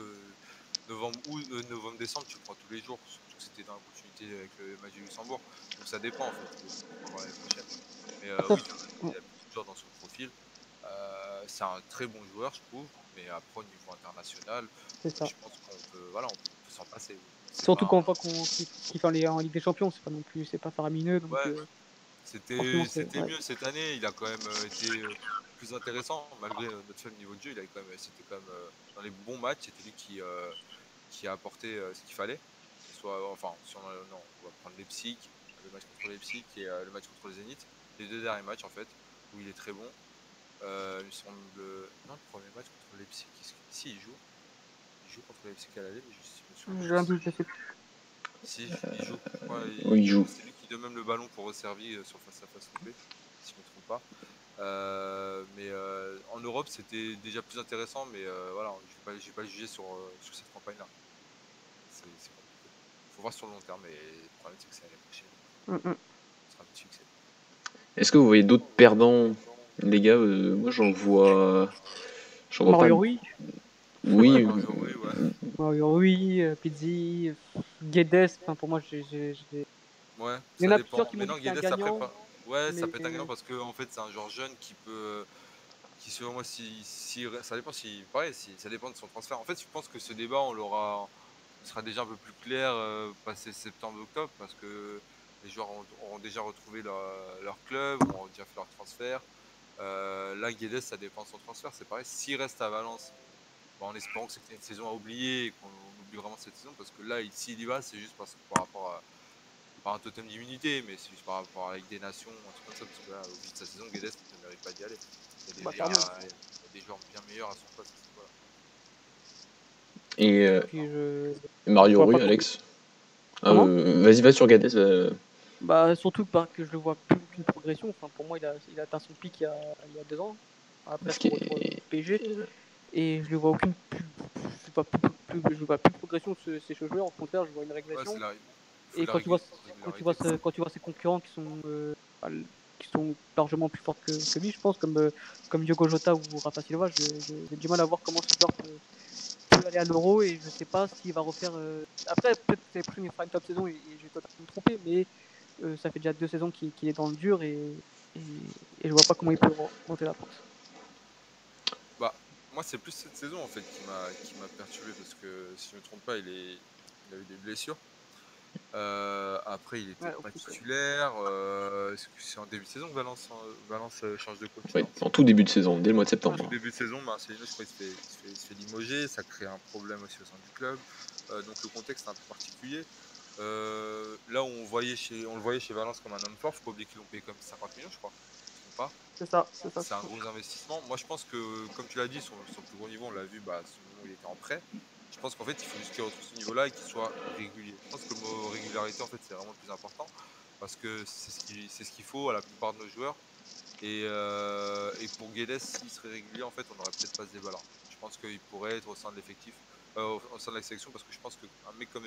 novembre-décembre, tu le prends tous les jours, surtout que c'était dans la continuité avec le match du Luxembourg. Donc ça dépend en fait, pour l'année prochaine. Mais oui, il y a beaucoup de joueurs dans son profil. C'est un très bon joueur, je trouve, mais après au niveau international, je pense qu'on peut, on peut s'en passer. Surtout quand on voit qu'il fait en Ligue des Champions, c'est pas non plus, c'est pas faramineux. Donc, c'était mieux cette année. Il a quand même été plus intéressant malgré notre faible niveau de jeu. C'était quand même dans les bons matchs. C'était lui qui a apporté ce qu'il fallait. Enfin, si on va prendre Leipzig, le match contre Leipzig et le match contre le Zénith. Les 2 derniers matchs en fait où il est très bon. Il me semble non, le premier match contre Leipzig. Si il joue contre Leipzig à l'aller, mais je me souviens. J'ai un doute, je sais plus. Si, il joue. Oui, il joue. C'est lui qui donne même le ballon pour resservir sur face-à-face loupé, si je ne me trompe pas. Mais en Europe, c'était déjà plus intéressant, mais voilà, je ne vais pas le juger sur cette campagne-là. C'est compliqué. Il faut voir sur le long terme, mais le problème, c'est que c'est l'année prochaine. Ce sera un petit succès. Est-ce que vous voyez d'autres perdants, les gars? Moi, j'en vois Mario pas. Rui. Oui. Mario Rui, Pizzi, Guedes. Enfin, pour moi, Ouais, il y en ça a dépend. plusieurs qui m'ont dit Maintenant, que c'était Guedes, un après, gagnant. ça peut être un gagnant parce que en fait, c'est un joueur jeune qui peut. Qui selon moi, ça dépend ça dépend de son transfert. En fait, je pense que ce débat, il sera déjà un peu plus clair passé septembre-octobre parce que les joueurs auront déjà retrouvé leur club, auront déjà fait leur transfert. Là, Guedes, ça dépend de son transfert. C'est pareil, s'il reste à Valence, en espérant que c'était une saison à oublier et qu'on oublie vraiment cette saison, parce que là, s'il y va, c'est juste par rapport à pas un totem d'immunité, mais c'est juste par rapport à la Ligue des Nations, un truc comme ça, parce que là, au vu de sa saison, Guedes ne mérite pas d'y aller. Il y a des joueurs bien meilleurs à son poste. Voilà. Et Mario Rui, Alex. Vas-y sur Guedes. Surtout que je le vois plus aucune progression. Enfin, pour moi, il a atteint son pic il y a 2 ans, après son retour au PSG. Et je ne vois aucune je vois plus de progression de ces joueurs. Au contraire, je vois une régression. Et quand tu vois ses concurrents qui sont largement plus forts que lui, je pense, comme Diogo Jota ou Rafa Silva, j'ai du mal à voir comment ce joueur peut aller à l'Euro et je sais pas s'il va refaire. Après, peut-être que l'année prochaine il fera une top saison et je vais totalement me tromper, mais ça fait déjà 2 saisons qu'il est dans le dur et je vois pas comment il peut monter la pente. Moi, c'est plus cette saison en fait qui m'a perturbé parce que si je ne me trompe pas, il a eu des blessures. Après, il était pas titulaire. C'est en début de saison que Valence change de coach. Oui, en tout début de saison, dès le mois de septembre. En tout début de saison, Marcelino, je crois qu'il se fait limoger. Ça crée un problème aussi au sein du club. Donc le contexte est un peu particulier. Là où on le voyait chez Valence comme un homme fort, il ne faut pas oublier qu'ils l'ont payé comme 50 millions, je crois. Pas. C'est ça. C'est un gros investissement. Moi, je pense que, comme tu l'as dit, son plus gros niveau, on l'a vu ce moment où il était en prêt. Je pense qu'en fait, il faut juste qu'il retrouve ce niveau-là et qu'il soit régulier. Je pense que le mot régularité, en fait, c'est vraiment le plus important parce que c'est ce qu'il faut à la plupart de nos joueurs. Et pour Guedes, s'il serait régulier, en fait, on n'aurait peut-être pas ce débat-là. Je pense qu'il pourrait être au sein de l'effectif, au sein de la sélection, parce que je pense qu'un mec comme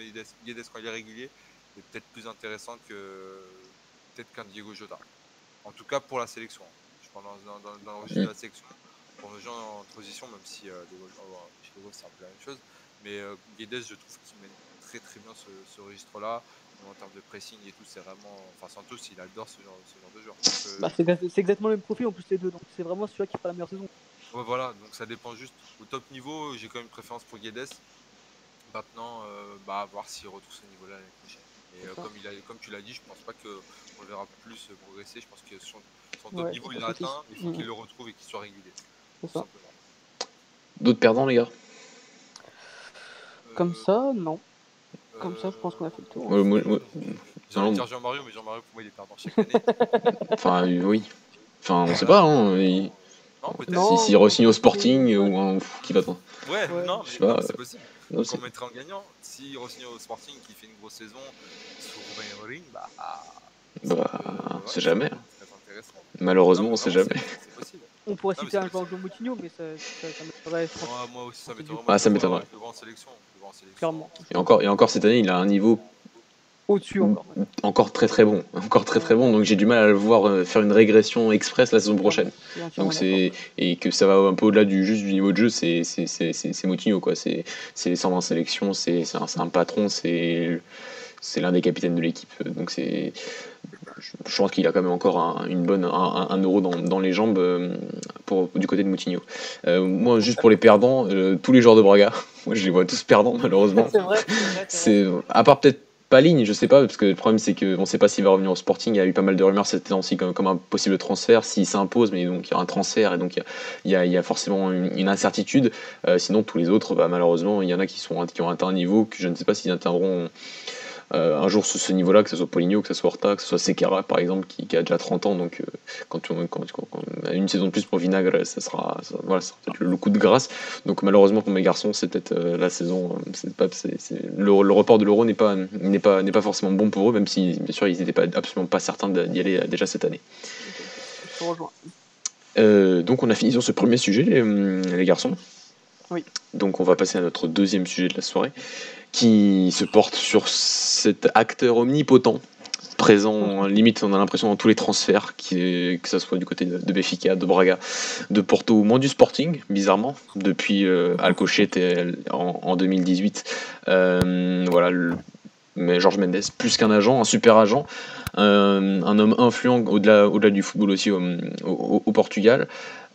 Guedes, quand il est régulier, est peut-être plus intéressant qu'un Diego Jota. En tout cas, pour la sélection. Je pense dans le registre de la sélection, pour nos gens en transition, même si chez les Wolves, c'est un peu la même chose. Mais Guedes, je trouve qu'il mène très très bien ce registre-là. En termes de pressing et tout, c'est vraiment. Enfin, Santos, il adore ce genre de joueur. C'est exactement le même profil en plus, les deux. Donc, c'est vraiment celui-là qui fera la meilleure saison. Ouais, voilà, donc ça dépend juste. Au top niveau, j'ai quand même une préférence pour Guedes. Maintenant, à voir s'il retrouve ce niveau-là l'année prochaine. Et comme tu l'as dit, je pense pas qu'on le verra plus progresser. Je pense que son top niveau, il l'a atteint. Il faut qu'il le retrouve et qu'il soit régulier. C'est ça. D'autres perdants, les gars? Comme ça, non. Comme ça, je pense qu'on a fait le tour. J'ai envie de dire Jean-Mario, mais Jean-Mario, pour moi, il est perdant chaque année. Enfin, oui. Enfin, on sait pas. Non, peut-être. Non, S'il re-signe au parce que Sporting ouais, ou qui va t'en. Ouais, ouais. non, Je sais mais, non, pas. mais c'est possible. Non, Donc c'est- on mettrait en gagnant. Si re-signe au Sporting qui fait une grosse saison sous Ruben Amorim, bah ça bah, peut, on ouais, sait ça jamais, peut hein. être intéressant. Non, Malheureusement, mais on sait vraiment, jamais. c'est possible. On pourrait Non, mais citer c'est un possible. joueur comme Moutinho, mais ça m'étonnerait Moi aussi, ça entre m'étonnerait. guillemets, Moi, Ah, ça m'étonnerait. je le vois en sélection. Je le vois en sélection. clairement. Et encore cette année, il a un niveau Au-dessus encore. Ouais. encore très très bon. Encore très très bon. Ouais, Donc j'ai du mal à le voir faire une régression express la saison prochaine. clairement. Je suis Donc entièrement d'accord. Ouais. et que ça va un peu au-delà du juste du niveau de jeu, c'est Moutinho quoi. C'est les 120 sélections, c'est un patron, c'est l'un des capitaines de l'équipe. Donc je pense qu'il a quand même encore un euro dans les jambes du côté de Moutinho. Moi, juste pour les perdants, tous les joueurs de Braga, moi je les vois tous perdants malheureusement. C'est vrai, c'est vrai, c'est vrai. C'est à part peut-être Paligne, je sais pas, parce que le problème c'est qu'on sait pas s'il va revenir au Sporting. Il y a eu pas mal de rumeurs cette année comme un possible transfert s'il s'impose, mais donc il y a un transfert et donc il y a forcément une incertitude. Sinon tous les autres, bah, malheureusement, il y en a qui ont atteint un niveau que je ne sais pas s'ils atteindront un jour sur ce niveau-là, que ce soit Poligno, que ce soit Horta, que ce soit Sequeira par exemple, qui a déjà 30 ans, donc quand on a une saison de plus pour Vinagre, voilà, ça sera peut-être le coup de grâce. Donc malheureusement pour mes garçons, c'est peut-être la saison, le report de l'Euro n'est pas forcément bon pour eux, même si bien sûr ils n'étaient absolument pas certains d'y aller déjà cette année. Je te rejoins. Donc on a fini sur ce premier sujet, les garçons. Oui. Donc on va passer à notre deuxième sujet de la soirée, qui se porte sur cet acteur omnipotent, présent, limite on a l'impression dans tous les transferts, que ça soit du côté de Benfica, de Braga, de Porto ou moins du Sporting, bizarrement, depuis Alcochete en 2018. Voilà, mais Jorge Mendes, plus qu'un agent, un super agent, un homme influent au-delà du football aussi au Portugal.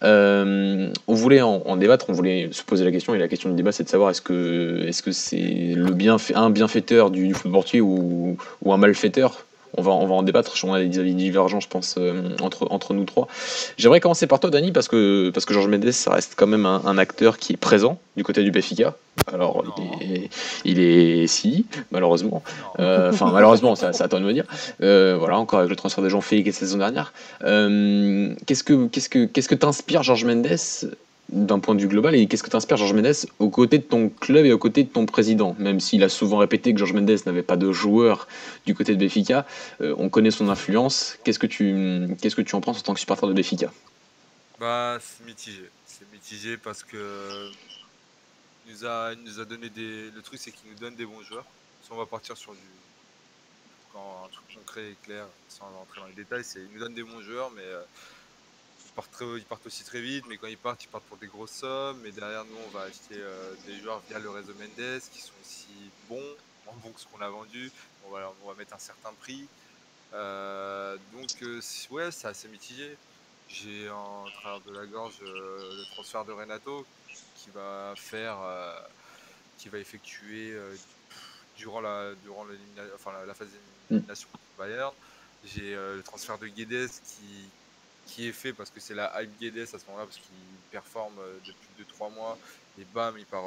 On voulait en débattre, on voulait se poser la question, et la question du débat c'est de savoir est-ce que c'est un bienfaiteur du football portugais ou un malfaiteur. On va en débattre, on a des avis divergents je pense entre nous trois. J'aimerais commencer par toi Dani parce que Jorge Mendes ça reste quand même un acteur qui est présent du côté du Benfica. Alors Non, il est si malheureusement, non. enfin malheureusement c'est à toi de me dire. Voilà encore avec le transfert de Jean-Félix la saison dernière. Qu'est-ce que t'inspire Jorge Mendes d'un point de vue global et qu'est-ce que t'inspire Jorge Mendes aux côtés de ton club et aux côtés de ton président, même s'il a souvent répété que Jorge Mendes n'avait pas de joueurs du côté de Benfica, on connaît son influence. Qu'est-ce que tu en penses en tant que supporter de Benfica? Bah, c'est mitigé. C'est mitigé parce que il nous a donné des. Le truc, c'est qu'il nous donne des bons joueurs. Si on va partir sur un truc concret et clair, sans rentrer dans les détails, c'est il nous donne des bons joueurs, mais ils partent aussi très vite. Mais quand ils partent pour des grosses sommes. Mais derrière nous, on va acheter des joueurs via le réseau Mendes qui sont aussi bons, moins bons que ce qu'on a vendu. On va mettre un certain prix. Ouais, c'est assez mitigé. J'ai en travers de la gorge le transfert de Renato qui va faire, qui va effectuer durant la phase Mm. d'élimination contre Bayern. J'ai le transfert de Guedes qui est fait parce que c'est la hype Guedes à ce moment-là parce qu'il performe depuis 2-3 mois et bam, il part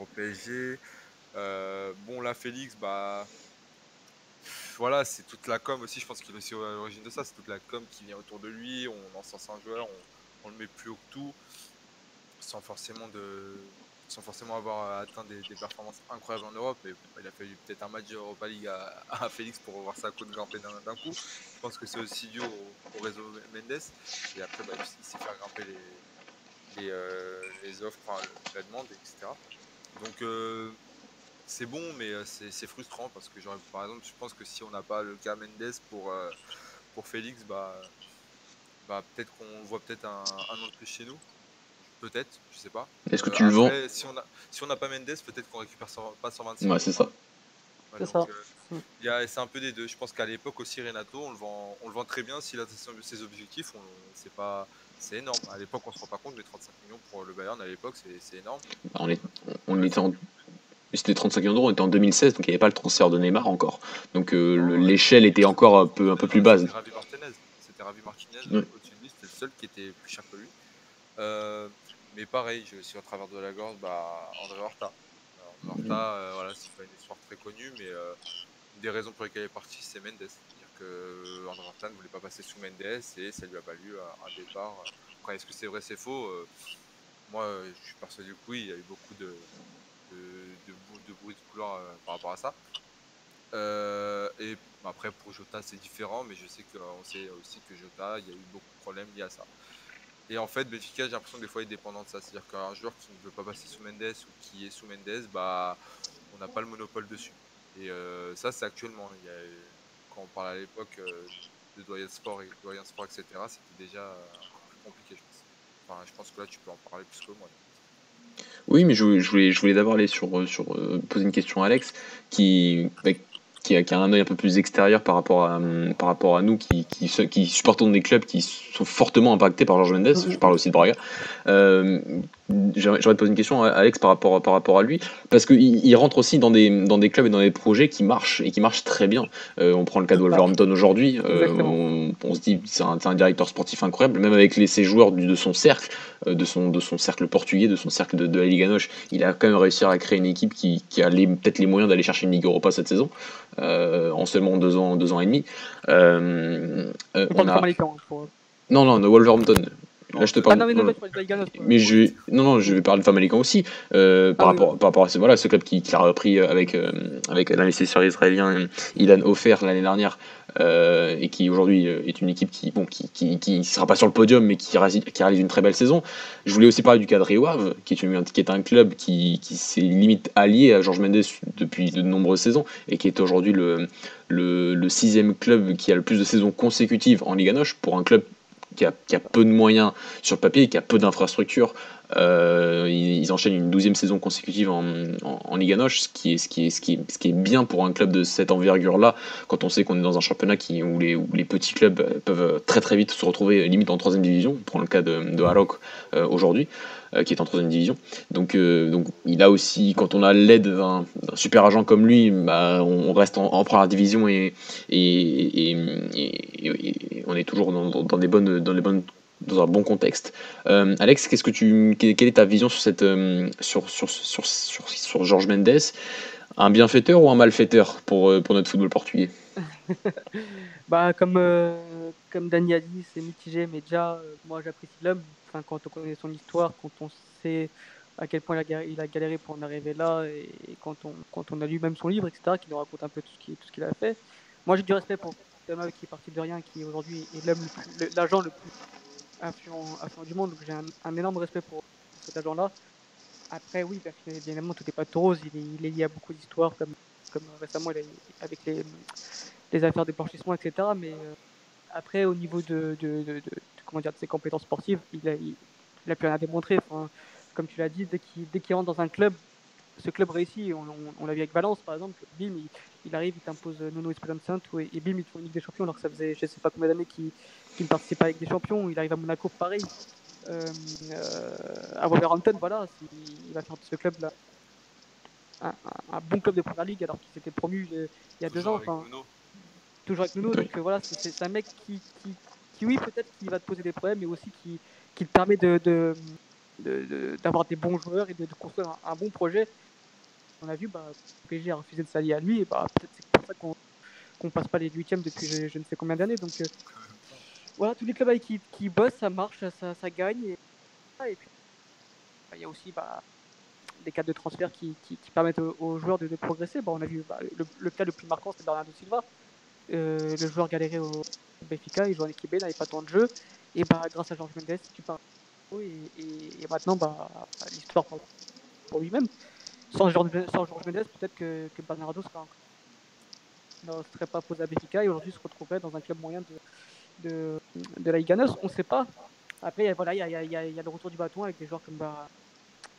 au PSG. Bon, là, Félix, bah voilà, c'est toute la com aussi, je pense qu'il est aussi à l'origine de ça, c'est toute la com qui vient autour de lui, on encense un joueur, on le met plus haut que tout, sans forcément, sans forcément avoir atteint des performances incroyables en Europe, mais il a fallu peut-être un match de Europa League à Félix pour voir sa côte grimper d'un coup. Je pense que c'est aussi dû au réseau Mendes, et après bah, il sait faire grimper les offres, enfin, la demande, etc. Donc c'est bon, mais c'est frustrant parce que, par exemple, je pense que si on n'a pas le cas Mendes pour Félix, peut-être qu'on voit peut-être un an de plus chez nous. Peut-être, je sais pas. Est-ce que tu le vends? Après, si on n'a pas Mendes, peut-être qu'on récupère pas 125 Ouais, millions. c'est ça. Ouais, C'est donc, ça. c'est un peu des deux. Je pense qu'à l'époque aussi, Renato, on le vend très bien. S'il a ses objectifs, c'est énorme. À l'époque, on se rend pas compte, mais 35 millions pour le Bayern, à l'époque, c'est énorme. On, est, on Ouais, était c'était 35 millions d'euros, on était en 2016, donc il n'y avait pas le transfert de Neymar encore. Donc non, l'échelle était encore un peu plus basse. c'était Ravi Martinez. C'était Ravi Martinez Ouais. au-dessus de lui. C'était le seul qui était plus cher que lui. Mais pareil, j'ai aussi au travers de la gorge André Horta. André Horta, voilà, c'est pas une histoire très connue, mais une des raisons pour lesquelles il est parti, c'est Mendes. C'est-à-dire André Martin ne voulait pas passer sous Mendes et ça lui a valu un départ. Après, est-ce que c'est vrai, c'est faux? Moi, je suis persuadé que oui, il y a eu beaucoup de bruit de couloir par rapport à ça. Et après, pour Jota, c'est différent, mais je sais on sait aussi que Jota, il y a eu beaucoup de problèmes liés à ça. Et en fait, Benfica, j'ai l'impression que des fois, il est dépendant de ça. C'est-à-dire qu'un joueur qui ne veut pas passer sous Mendes ou qui est sous Mendes, bah, on n'a pas le monopole dessus. Et ça, c'est actuellement. Quand on parlait à l'époque de Doyen Sport, etc., c'était déjà encore plus compliqué, je pense. Enfin, je pense que là, tu peux en parler plus que moi. Oui, mais je voulais d'abord aller poser une question à Alex, qui a un œil un peu plus extérieur par rapport à nous, qui supportons des clubs qui sont fortement impactés par Jorge Mendes. Je parle aussi de Braga. J'aimerais te poser une question, Alex, par rapport à lui, parce qu'il rentre aussi dans des clubs et dans des projets qui marchent, et qui marchent très bien. On prend le cas de Wolverhampton aujourd'hui, on se dit c'est un directeur sportif incroyable, même avec ses joueurs de son cercle, de son cercle portugais, de son cercle de la Liga NOS, il a quand même réussi à créer une équipe qui a peut-être les moyens d'aller chercher une Ligue Europa cette saison, en seulement 2 ans et demi. On a... Non, de Wolverhampton. Là, je te parle. Mais je vais parler de Famalicão aussi, par rapport à ce club qui a repris avec l'investisseur israélien Ilan Ofer l'année dernière, et qui aujourd'hui est une équipe qui sera pas sur le podium, mais qui réalise une très belle saison. Je voulais aussi parler du cadre Wave, qui est un club qui s'est limite allié à Jorge Mendes depuis de nombreuses saisons, et qui est aujourd'hui le 6e club qui a le plus de saisons consécutives en Liga NOS, pour un club qui a peu de moyens sur le papier, qui a peu d'infrastructures. Ils enchaînent une 12e saison consécutive en Liga NOS, ce qui est bien pour un club de cette envergure-là, quand on sait qu'on est dans un championnat où les petits clubs peuvent très très vite se retrouver limite en 3e division. On prend le cas de Harok aujourd'hui, qui est en 3e division. Donc il a aussi, quand on a l'aide d'un super agent comme lui, bah, on reste en première division, et on est toujours dans un bon contexte. Alex, quelle est ta vision sur Jorge Mendes? Un bienfaiteur ou un malfaiteur pour notre football portugais? Bah, comme Dani a dit, c'est mitigé, mais déjà, moi j'apprécie l'homme. Enfin, quand on connaît son histoire, quand on sait à quel point il a galéré pour en arriver là, et quand on a lu même son livre, etc., qui nous raconte un peu tout ce qu'il a fait. Moi, j'ai du respect pour cet homme qui est parti de rien, qui aujourd'hui est l'agent le plus influent du monde. Donc j'ai un énorme respect pour cet agent-là. Après, oui, bien évidemment, tout n'est pas tout rose. Il est lié à beaucoup d'histoires, comme récemment avec les affaires de blanchissement, etc. Mais après, au niveau comment dire, de ses compétences sportives, il a plus rien à démontrer. Enfin, comme tu l'as dit, dès qu'il rentre dans un club, ce club réussit. On l'a vu avec Valence, par exemple. Bim, il arrive, il t'impose Nuno Espírito Santo, et bim, il te fait une Ligue des Champions, alors que ça faisait je sais pas combien d'années qu'il ne participait pas avec des champions. Il arrive à Monaco, pareil. À Wolverhampton, voilà, il va faire de ce club-là un bon club de Première Ligue, alors qu'il s'était promu il y a 2 ans. Enfin, toujours avec Nuno. Oui. Donc voilà, c'est un mec qui oui, peut-être qu'il va te poser des problèmes, mais aussi qui te permet d'avoir des bons joueurs et de construire un bon projet. On a vu, PSG a refusé de s'allier à lui, et peut-être c'est pour ça qu'on passe pas les 8e depuis je ne sais combien d'années. Donc voilà, tous les clubs avec qui bossent, ça marche, ça gagne. Et puis il y a aussi des cas de transfert qui permettent aux joueurs de progresser. On a vu le cas le plus marquant, c'est Bernardo Silva. Le joueur galérait au Benfica, il jouait en équipe B, n'avait pas tant de jeu. Et grâce à Jorge Mendes, tu parles. Et maintenant, l'histoire parle pour lui-même. Sans Jorge Mendes, peut-être que Bernardo ne serait pas posé à Benfica et aujourd'hui se retrouverait dans un club moyen de la Liga NOS. On ne sait pas. Après, il y a le retour du bâton avec des joueurs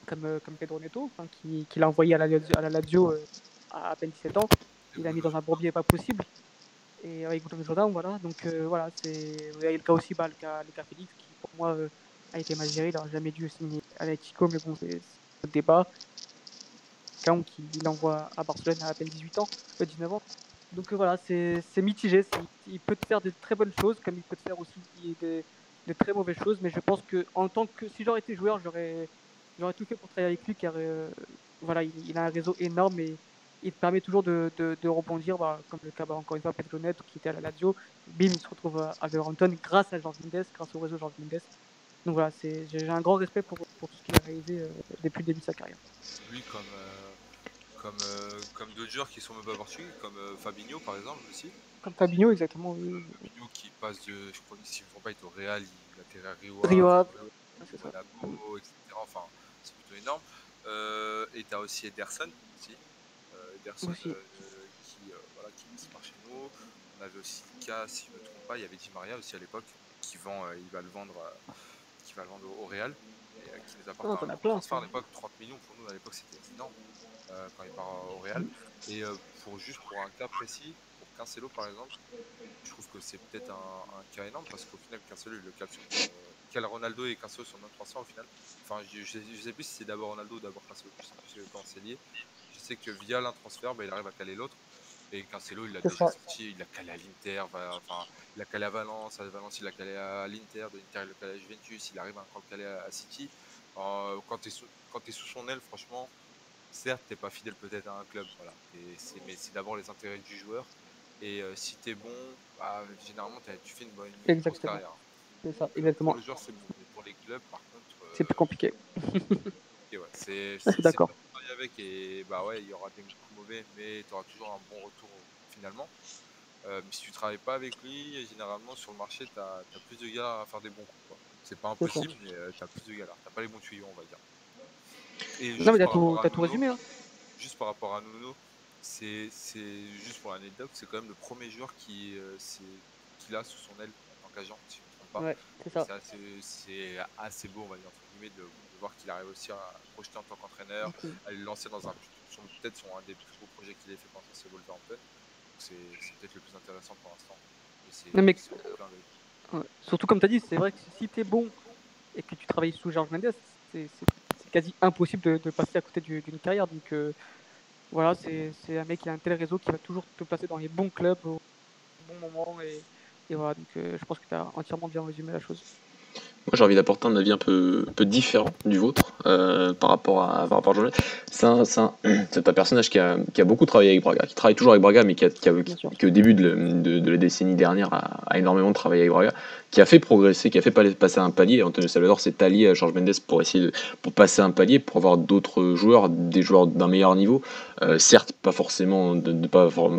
comme Pedro Neto, qui l'a envoyé à la Lazio à peine 17 ans. Il l'a mis dans un bourbier pas possible. Et avec Antonio Jordan, voilà. Donc voilà, il y a le cas aussi, le cas Félix, qui pour moi a été mal géré. Il n'aurait jamais dû signer à l'Atlético, mais bon, c'est le débat. Qui l'envoie à Barcelone à peine 18 ans, 19 ans. Donc voilà, c'est mitigé. Il peut te faire de très bonnes choses, comme il peut te faire aussi de très mauvaises choses. Mais je pense que si j'aurais été joueur, j'aurais tout fait pour travailler avec lui, car voilà, il a un réseau énorme, et il te permet toujours de rebondir, comme le cas, encore une fois, Pedro Neto, qui était à la Lazio. Bim, il se retrouve à Wolverhampton grâce à Jorge Mendes, grâce au réseau Jorge Mendes. Donc voilà, j'ai un grand respect pour tout ce qu'il a réalisé depuis le début de sa carrière. Lui, comme d'autres joueurs qui sont même pas portugais, comme Fabinho par exemple aussi. Comme Fabinho, exactement, oui. Fabinho qui passe je crois que si je ne me trompe pas, il est au Real, il atterrit à Rio Ave, c'est ça. Monaco, etc. Enfin, c'est plutôt énorme. Et tu as aussi Ederson aussi. Ederson Aussi. qui part chez nous. On avait aussi le cas, si je ne me trompe pas, il y avait Di Maria aussi à l'époque qui va le vendre au Real et qui nous apporte T'en un as gros plein. transfert à l'époque, 30 millions pour nous à l'époque c'était énorme quand il part au Real. Et pour un cas précis, pour Cancelo par exemple, je trouve que c'est peut-être un cas énorme parce qu'au final Cancelo il le cale Ronaldo et Cancelo sur le même transfert au final. Enfin je sais plus si c'est d'abord Ronaldo ou d'abord Cancelo, je sais plus comment c'est lié. Je sais que via l'un transfert, il arrive à caler l'autre. Et Cancelo, il l'a déjà sorti, il l'a calé à l'Inter, il l'a calé à Valence il l'a calé à l'Inter, de l'Inter il l'a calé à Juventus, il arrive encore à le caler à City. Quand tu es sous son aile, franchement, certes, tu n'es pas fidèle peut-être à un club, voilà. Mais c'est d'abord les intérêts du joueur. Et si tu es bon, généralement, tu fais une grosse carrière. C'est ça, exactement. Pour le joueur, c'est bon. Mais pour les clubs, par contre, c'est plus compliqué. Et ouais, c'est d'accord. avec et il y aura des coups mauvais, mais tu auras toujours un bon retour finalement. Mais si tu travailles pas avec lui, généralement sur le marché, tu as plus de galères à faire des bons coups. C'est pas impossible, mais tu as plus de galères. Tu n'as pas les bons tuyaux, on va dire. Et non, mais t'as tout résumé. Hein. Juste par rapport à Nuno, c'est juste pour l'anecdote, c'est quand même le premier joueur qu'il a sous son aile en tant qu'agent, si je ne me trompe pas. Ouais, c'est ça. C'est assez beau, on va dire, entre guillemets, de voir qu'il arrive aussi à projeter en tant qu'entraîneur, à le lancer dans peut-être un des plus beaux projets qu'il ait fait pendant ce Wolverhampton. C'est peut-être le plus intéressant pour l'instant. Surtout comme tu as dit, c'est vrai que si tu es bon et que tu travailles sous Jorge Mendes, c'est quasi impossible de passer à côté d'une carrière. Donc voilà, c'est un mec qui a un tel réseau qui va toujours te placer dans les bons clubs au bon moment. Et voilà, donc je pense que tu as entièrement bien résumé la chose. Moi j'ai envie d'apporter un avis un peu différent du vôtre par rapport à Jorge. C'est un personnage qui a beaucoup travaillé avec Braga, qui travaille toujours avec Braga, mais qui au début de la décennie dernière a énormément travaillé avec Braga, qui a fait progresser, qui a fait passer un palier. Antonio Salvador s'est allié à Jorge Mendes pour essayer pour passer un palier, pour avoir d'autres joueurs, des joueurs d'un meilleur niveau. Certes, pas forcément de ne pas avoir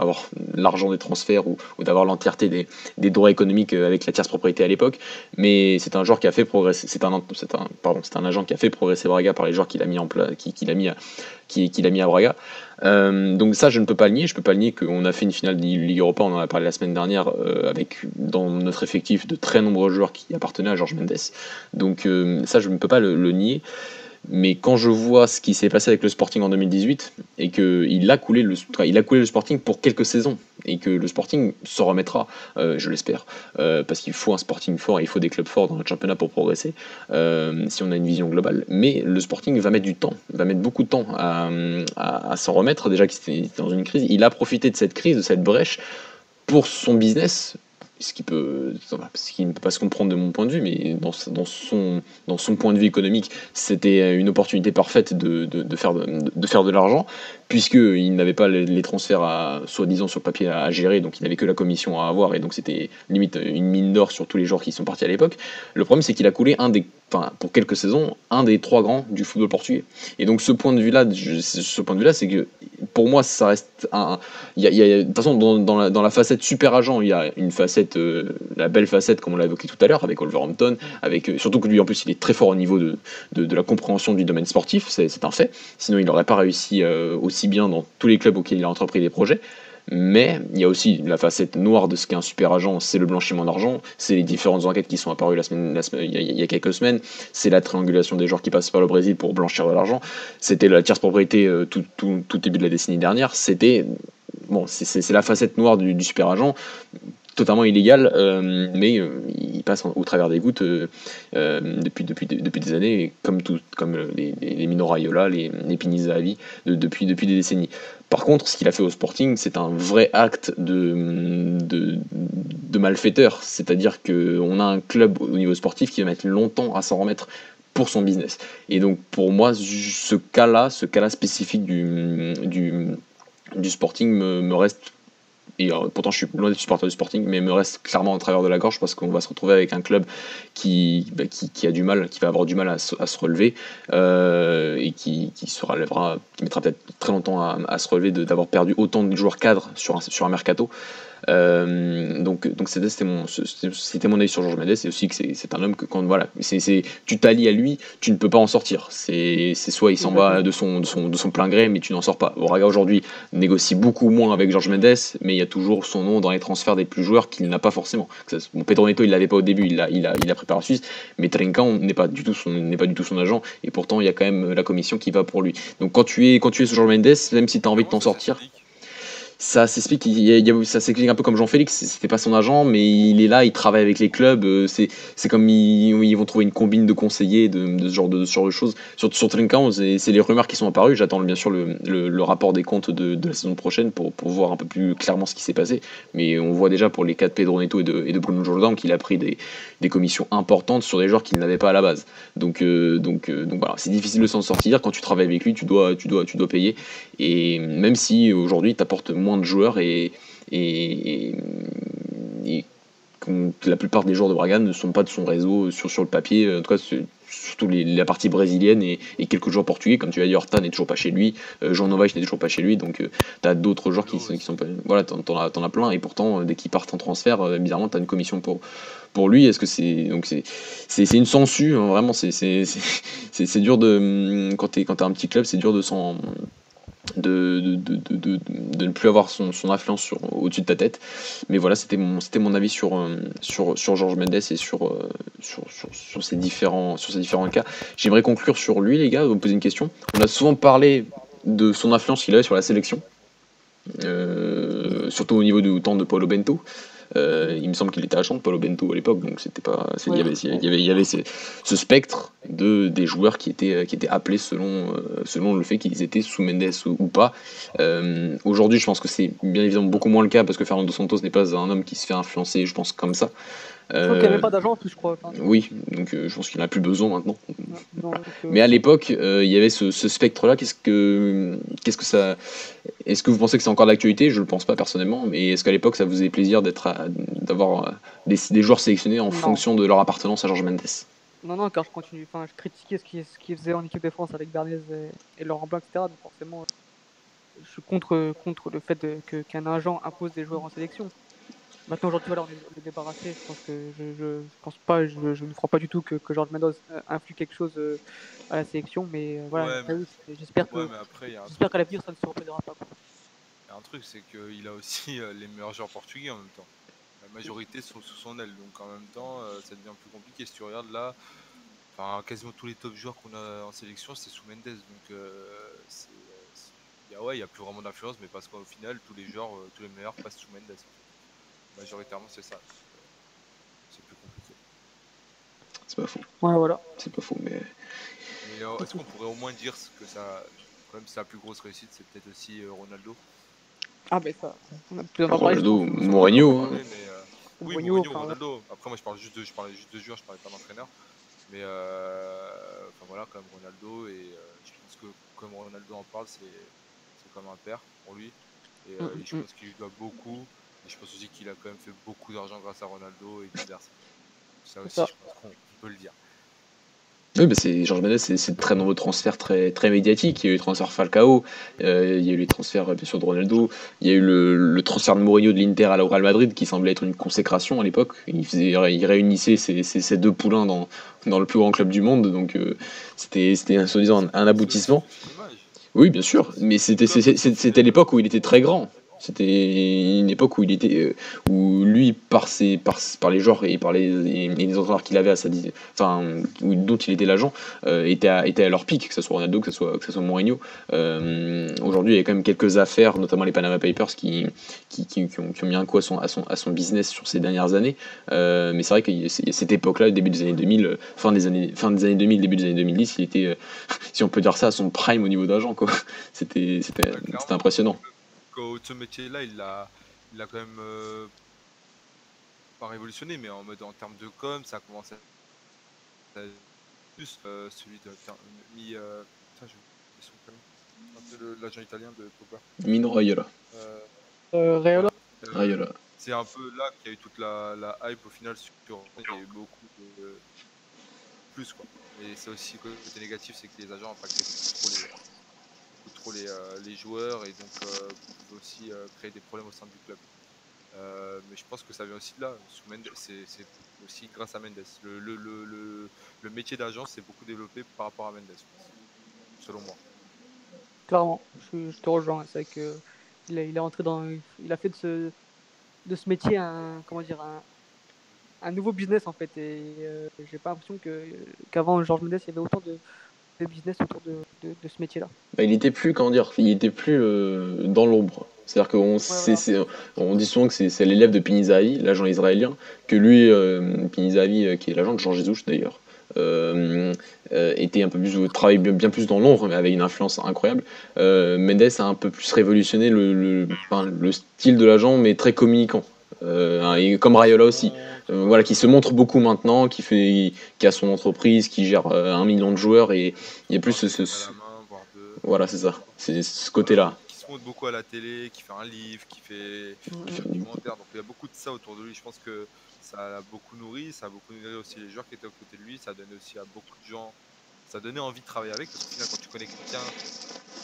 l'argent des transferts ou d'avoir l'entièreté des droits économiques avec la tierce propriété à l'époque, mais c'est un joueur qui a fait progresser, c'est un agent qui a fait progresser Braga par les joueurs qu'il a mis en place, qu'il a mis à Braga. Donc ça, je ne peux pas le nier. Je peux pas le nier qu'on a fait une finale de Ligue Europa, on en a parlé la semaine dernière, avec dans notre effectif de très nombreux joueurs qui appartenaient à Jorge Mendes. Donc ça, je ne peux pas le nier. Mais quand je vois ce qui s'est passé avec le Sporting en 2018 et qu'il a coulé le Sporting pour quelques saisons et que le Sporting s'en remettra, je l'espère, parce qu'il faut un Sporting fort et il faut des clubs forts dans notre championnat pour progresser, si on a une vision globale. Mais le Sporting va mettre du temps, va mettre beaucoup de temps à s'en remettre, déjà qu'il était dans une crise. Il a profité de cette crise, de cette brèche pour son business, ce qui ne peut pas se comprendre de mon point de vue, mais dans son point de vue économique, c'était une opportunité parfaite de faire de l'argent, puisqu'il n'avait pas les transferts soi-disant sur le papier à gérer, donc il n'avait que la commission à avoir, et donc c'était limite une mine d'or sur tous les joueurs qui sont partis à l'époque. Le problème, c'est qu'il a coulé pour quelques saisons, un des trois grands du football portugais. Et donc ce point de vue-là, c'est que pour moi, ça reste de toute façon, dans la facette super agent, il y a une facette, la belle facette, comme on l'a évoqué tout à l'heure, avec Wolverhampton, surtout que lui, en plus, il est très fort au niveau de la compréhension du domaine sportif, c'est un fait. Sinon, il n'aurait pas réussi aussi bien dans tous les clubs auxquels il a entrepris des projets. Mais il y a aussi la facette noire de ce qu'est un super agent, c'est le blanchiment d'argent, c'est les différentes enquêtes qui sont apparues il y a quelques semaines, c'est la triangulation des joueurs qui passent par le Brésil pour blanchir de l'argent, c'était la tierce propriété tout début de la décennie dernière, c'est la facette noire du super agent, totalement illégal, mais il passe au travers des gouttes depuis des années, comme les Mino Raiola, les Pinizahavi, depuis des décennies. Par contre, ce qu'il a fait au Sporting, c'est un vrai acte de malfaiteur, c'est-à-dire qu'on a un club au niveau sportif qui va mettre longtemps à s'en remettre pour son business. Et donc pour moi, ce cas-là spécifique du Sporting me reste. Et pourtant je suis loin d'être supporter du Sporting, mais me reste clairement en travers de la gorge parce qu'on va se retrouver avec un club qui a du mal, qui va avoir du mal à se relever, et qui se relèvera, qui mettra peut-être très longtemps à se relever d'avoir perdu autant de joueurs cadres sur un mercato. Donc c'était mon avis sur Georges Mendes, et aussi que c'est un homme que quand voilà, tu t'allies à lui, tu ne peux pas en sortir. C'est soit il s'en va de son plein gré, mais tu n'en sors pas. Braga aujourd'hui négocie beaucoup moins avec Georges Mendes, mais il y a toujours son nom dans les transferts des plus joueurs qu'il n'a pas forcément. Pedro Neto il l'avait pas au début, il a préparé la Suisse, mais Trincão n'est pas du tout son agent, et pourtant il y a quand même la commission qui va pour lui. Donc quand tu es sous Georges Mendes, même si tu as envie de t'en sortir, ça s'explique, ça s'explique un peu comme Jean-Félix, c'était pas son agent, mais il est là, il travaille avec les clubs, c'est comme ils vont trouver une combine de conseillers de ce genre de choses. Sur Trincão, c'est les rumeurs qui sont apparues, j'attends bien sûr le rapport des comptes de la saison prochaine pour voir un peu plus clairement ce qui s'est passé, mais on voit déjà pour les cas de Pedro Neto et de Bruno Jordan qu'il a pris des commissions importantes sur des joueurs qu'il n'avait pas à la base. Donc voilà, c'est difficile de s'en sortir, quand tu travailles avec lui, tu dois payer, et même si aujourd'hui t'apportes moins de joueurs et la plupart des joueurs de Braga ne sont pas de son réseau sur le papier, en tout cas surtout la partie brésilienne et quelques joueurs portugais, comme tu l'as dit, Horta n'est toujours pas chez lui, Jean Novaes n'est toujours pas chez lui, donc tu as d'autres joueurs qui sont pas, voilà, t'en as plein, et pourtant dès qu'ils partent en transfert, bizarrement tu as une commission pour lui. Est-ce que c'est une sangsue, hein, vraiment, c'est dur quand t'es un petit club, c'est dur de ne plus avoir son influence au-dessus de ta tête. Mais voilà, c'était mon avis sur Georges Mendes et sur ces différents cas. J'aimerais conclure sur lui, les gars, vous poser une question. On a souvent parlé de son influence qu'il avait sur la sélection, surtout au niveau du temps de Paulo Bento. Il me semble qu'il était agent de Paulo Bento à l'époque, donc c'était pas. Il y avait ce spectre des joueurs qui étaient appelés selon le fait qu'ils étaient sous Mendes ou pas. Aujourd'hui, je pense que c'est bien évidemment beaucoup moins le cas parce que Fernando Santos n'est pas un homme qui se fait influencer, je pense, comme ça. Je crois qu'il n'y avait pas d'agent en plus, je crois. Enfin, oui, donc je pense qu'il n'en a plus besoin maintenant. donc, Mais à l'époque, il y avait ce spectre-là. Qu'est-ce que ça. Est-ce que vous pensez que c'est encore d'actualité? Je ne le pense pas personnellement, mais est-ce qu'à l'époque ça vous faisait plaisir d'avoir des joueurs sélectionnés en fonction de leur appartenance à Georges Mendes? Non, car je critiquais ce qu'ils faisaient en équipe de France avec Bernays et Laurent Blanc, etc. Donc forcément, je suis contre le fait qu'un agent impose des joueurs en sélection. Maintenant, aujourd'hui, voilà, on est débarrassé. Je pense que je pense pas, je ne crois pas du tout que Georges Mendes influe quelque chose à la sélection, mais voilà. Ouais, J'espère mais après, qu'à l'avenir, ça ne se reproduira pas. Il y a un truc, c'est qu'il a aussi les meilleurs joueurs portugais en même temps. La majorité sont sous son aile, donc en même temps, ça devient plus compliqué. Si tu regardes là, quasiment tous les top joueurs qu'on a en sélection, c'est sous Mendes. Donc il y a plus vraiment d'influence, mais parce qu'au final, tous les joueurs, tous les meilleurs passent sous Mendes. Majoritairement, c'est ça. C'est plus compliqué. C'est pas faux. Ouais, voilà. C'est pas faux, mais est-ce qu'on pourrait au moins dire que quand même sa plus grosse réussite, c'est peut-être aussi Ronaldo? Ah, ben ça, on a plus Ronaldo, Mourinho. Oui, Mourinho, Ronaldo. Après, moi, je parlais juste de joueurs, je parlais pas d'entraîneur. Mais voilà, quand même Ronaldo, et je pense que comme Ronaldo en parle, c'est comme un père pour lui. Et je pense qu'il lui doit beaucoup. Et je pense aussi qu'il a quand même fait beaucoup d'argent grâce à Ronaldo et vice-versa. Ça aussi, je pense qu'on peut le dire. Oui, bah Georges Mendes, c'est de très nombreux transferts très, très médiatiques. Il y a eu le transfert Falcao, il y a eu les transferts bien sûr de Ronaldo, il y a eu le transfert de Mourinho de l'Inter à la Real Madrid qui semblait être une consécration à l'époque. Il réunissait ces deux poulains dans le plus grand club du monde, donc c'était soi-disant un aboutissement. Oui, bien sûr, mais c'était l'époque où il était très grand. C'était une époque où il était, où lui, par les joueurs et par les entraîneurs qu'il avait dont il était l'agent, était à leur pic, que ce soit Ronaldo, que ce soit Mourinho. Aujourd'hui, il y a quand même quelques affaires, notamment les Panama Papers, qui ont mis un coup à son business sur ces dernières années. Mais c'est vrai que cette époque-là, début des années 2000, fin des années 2000, début des années 2010, il était, si on peut dire ça, à son prime au niveau d'agent, quoi. C'était impressionnant. Ce métier-là, il a quand même pas révolutionné, mais en termes de com, ça a commencé à plus celui de Un peu l'agent italien de Pogba. Mino Raiola. Raiola. Ouais. Raiola. C'est un peu là qu'il y a eu toute la hype au final sur. Il y a eu beaucoup de plus quoi. Et c'est aussi le côté négatif, c'est que les agents impactaient beaucoup trop les joueurs et donc pouvaient aussi créer des problèmes au sein du club. Mais je pense que ça vient aussi de là. Sous Mendes, c'est aussi grâce à Mendes. Le métier d'agent s'est beaucoup développé par rapport à Mendes, je pense, selon moi. Clairement, je te rejoins. C'est vrai que il est entré il a fait de ce métier comment dire, un nouveau business en fait. Et j'ai pas l'impression qu'avant Georges Mendes, il y avait autant de business autour de ce métier-là. Bah, il était plus, comment dire, il était plus dans l'ombre. C'est-à-dire qu'on Ouais, voilà. on dit souvent que c'est l'élève de Pinizaï, l'agent israélien, que lui, Pinizaï, qui est l'agent de Jean Jesus d'ailleurs, était un peu plus, travaille bien plus dans l'ombre, mais avec une influence incroyable. Mendes a un peu plus révolutionné enfin, le style de l'agent, mais très communicant. Et comme Qui se Raiola aussi. montre, Voilà, qui se montre beaucoup maintenant, qui a son entreprise, qui gère 1 million de joueurs, et il y a plus un téléphone à la main, voire deux. voilà, c'est ça. C'est ce Voilà, côté-là. qui se montre beaucoup à la télé, qui fait un livre, qui fait Mm, des mm. documentaires. Donc il y a beaucoup de ça autour de lui. Je pense que ça a beaucoup nourri, ça a beaucoup nourri aussi les joueurs qui étaient aux côtés de lui. Ça a donné aussi à beaucoup de gens, ça a donné envie de travailler avec. Parce qu'au final, quand tu connais quelqu'un,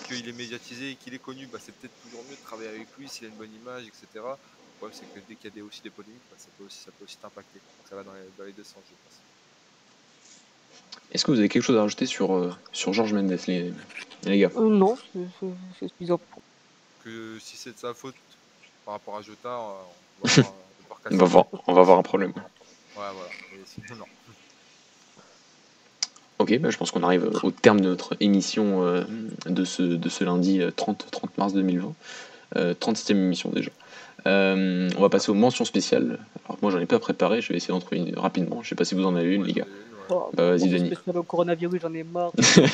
qu'il est médiatisé, qu'il est connu, bah, c'est peut-être toujours mieux de travailler avec lui s'il a une bonne image, etc. Le problème, c'est que dès qu'il y a aussi des polémiques, bah, ça peut aussi t'impacter. Donc ça va dans les deux sens, je pense. Est-ce que vous avez quelque chose à rajouter sur Georges Mendes, les gars? Non, c'est suffisant. Que si c'est de sa faute par rapport à Jota, on va devoir casser les pieds. On va avoir un problème. Ouais, voilà. Mais sinon, non. Ok, bah, je pense qu'on arrive au terme de notre émission de ce lundi 30 mars 2020. 37e émission déjà. On va passer aux mentions spéciales. Alors moi j'en ai pas préparé, je vais essayer d'en trouver une rapidement. Je sais pas si vous en avez une, Moi, les j'en gars. ai une, ouais. Oh, Bah vas-y mention Dani. spéciale au coronavirus, j'en ai marre. Mention-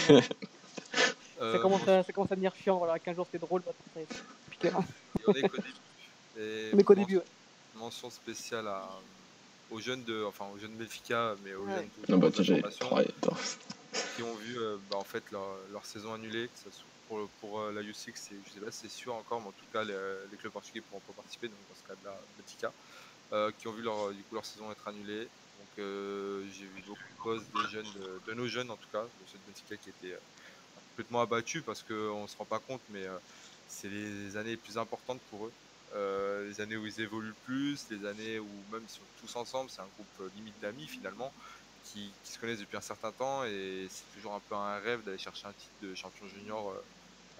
Ça commence à devenir chiant. Voilà, 15 jours c'était drôle, maintenant c'est compliqué. Hein. Et on est qu'au début. Et On est qu'au début, ouais. mention spéciale aux jeunes aux jeunes Benfica, mais aux Ouais. jeunes Non bah toujours tiens, de la formation, attends. qui ont vu en fait leur saison annulée, que ça soit pour la U6, je sais pas si c'est sûr encore, mais en tout cas les clubs portugais pourront pas participer, donc dans ce cas-là, Benfica, qui ont vu leur saison être annulée. Donc j'ai vu beaucoup de posts des jeunes, de nos jeunes en tout cas, de ceux de Benfica qui étaient complètement abattus parce qu'on ne se rend pas compte, mais c'est les années les plus importantes pour eux. Les années où ils évoluent le plus, les années où même ils sont tous ensemble, c'est un groupe limite d'amis finalement, qui se connaissent depuis un certain temps et c'est toujours un peu un rêve d'aller chercher un titre de champion junior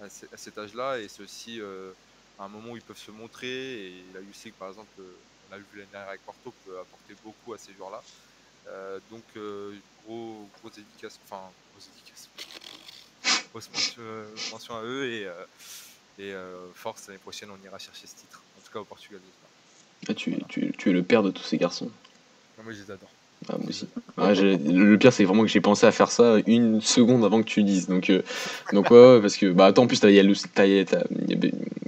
à cet âge-là et c'est aussi un moment où ils peuvent se montrer et la UCIC par exemple, on a vu l'année dernière avec Porto, peut apporter beaucoup à ces joueurs-là. Donc grosse dédicace, grosse mention à eux et force l'année prochaine on ira chercher ce titre, en tout cas au Portugal j'espère. Ah, tu es le père de tous ces garçons. Moi je les adore. Ah, moi aussi. Ah, le pire c'est vraiment que j'ai pensé à faire ça une seconde avant que tu le dises. Donc ouais, parce que bah attends, en plus il y a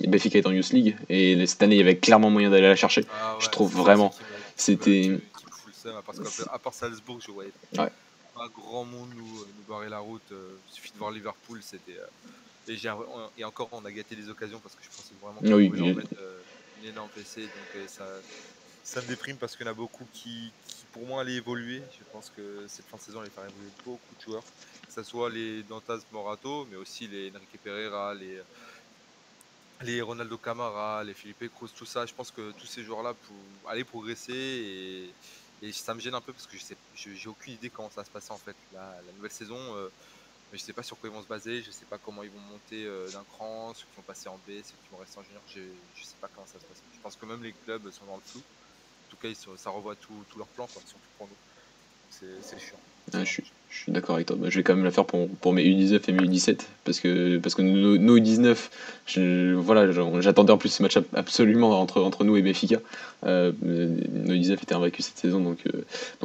Benfica est en Youth League et cette année il y avait clairement moyen d'aller la chercher. Ah ouais, Je trouve c'est ça vraiment. aussi C'était. qui me fout le seum, parce qu'à part Salzbourg je voyais Ouais. pas grand monde nous barrer la route. Il suffit de voir Liverpool, c'était et encore on a gâté les occasions parce que je pensais vraiment qu'on Oui, pouvait leur mettre une énorme PC, donc ça me déprime parce qu'il y en a beaucoup qui pour moi allaient évoluer. Je pense que cette fin de saison allait faire évoluer beaucoup de joueurs, que ce soit les Dantas Morato, mais aussi les Enrique Pereira, les Ronaldo Camara, les Felipe Cruz, tout ça. Je pense que tous ces joueurs-là pour aller progresser et ça me gêne un peu parce que j'ai aucune idée comment ça va se passer en fait. La nouvelle saison, je sais pas sur quoi ils vont se baser, je sais pas comment ils vont monter d'un cran, ceux qui vont passer en B, ceux qui vont rester en junior, je sais pas comment ça se passe. Je pense que même les clubs sont dans le flou. En tout cas, ça revoit tous leurs plans, quoi, surtout pour nous. C'est chiant. Ah, je suis d'accord avec toi. Bah, je vais quand même la faire pour mes U19 et mes U17 parce que nos U19, voilà, j'attendais en plus ce match absolument entre nous et Benfica. Nos U19 étaient invaincus cette saison, donc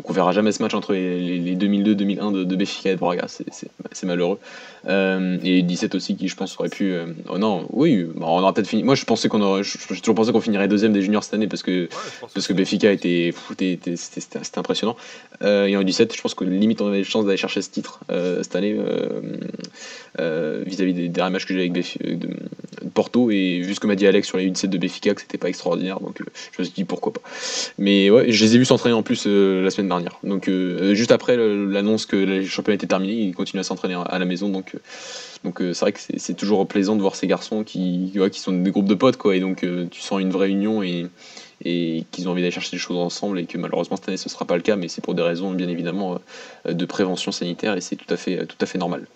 on verra jamais ce match entre les 2002-2001 de Benfica et de Braga. C'est malheureux. Et U17 aussi qui je pense aurait pu. Oh non, oui, bah, on aura peut-être fini. Moi je pensais j'ai toujours pensé qu'on finirait deuxième des juniors cette année parce que Ouais, je pense aussi, Benfica c'était impressionnant. Et et en U17, je pense que limite on avait les chances d'aller chercher ce titre cette année vis-à-vis des derniers matchs que j'ai avec de Porto, et vu ce que m'a dit Alex sur les U17 de Benfica, que c'était pas extraordinaire, donc je me suis dit pourquoi pas. Mais ouais, je les ai vus s'entraîner en plus la semaine dernière. Donc juste après l'annonce que le championnat était terminé, ils continuent à s'entraîner à la maison, donc c'est vrai que c'est toujours plaisant de voir ces garçons qui sont des groupes de potes, quoi, et donc tu sens une vraie union et qu'ils ont envie d'aller chercher des choses ensemble, et que malheureusement cette année ce sera pas le cas, mais c'est pour des raisons bien évidemment de prévention sanitaire, et c'est tout à fait normal.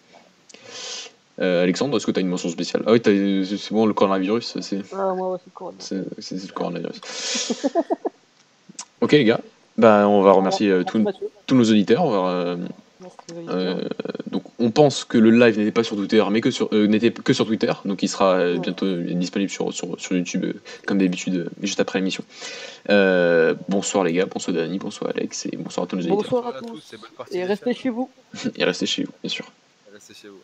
Alexandre, est-ce que tu as une mention spéciale? Ah oui, c'est bon, le coronavirus, Ah, moi, ouais, c'est le coronavirus. c'est le coronavirus. Ok les gars, bah, on va remercier tous nos auditeurs. Donc on pense que le live n'était pas sur Twitter, mais n'était que sur Twitter, donc il sera bientôt disponible sur YouTube comme d'habitude, juste après l'émission. Bonsoir les gars, bonsoir Dani, bonsoir Alex, et bonsoir à tous nos auditeurs. Bonsoir à tous, et restez chez vous. Et restez chez vous, bien sûr. Restez chez vous.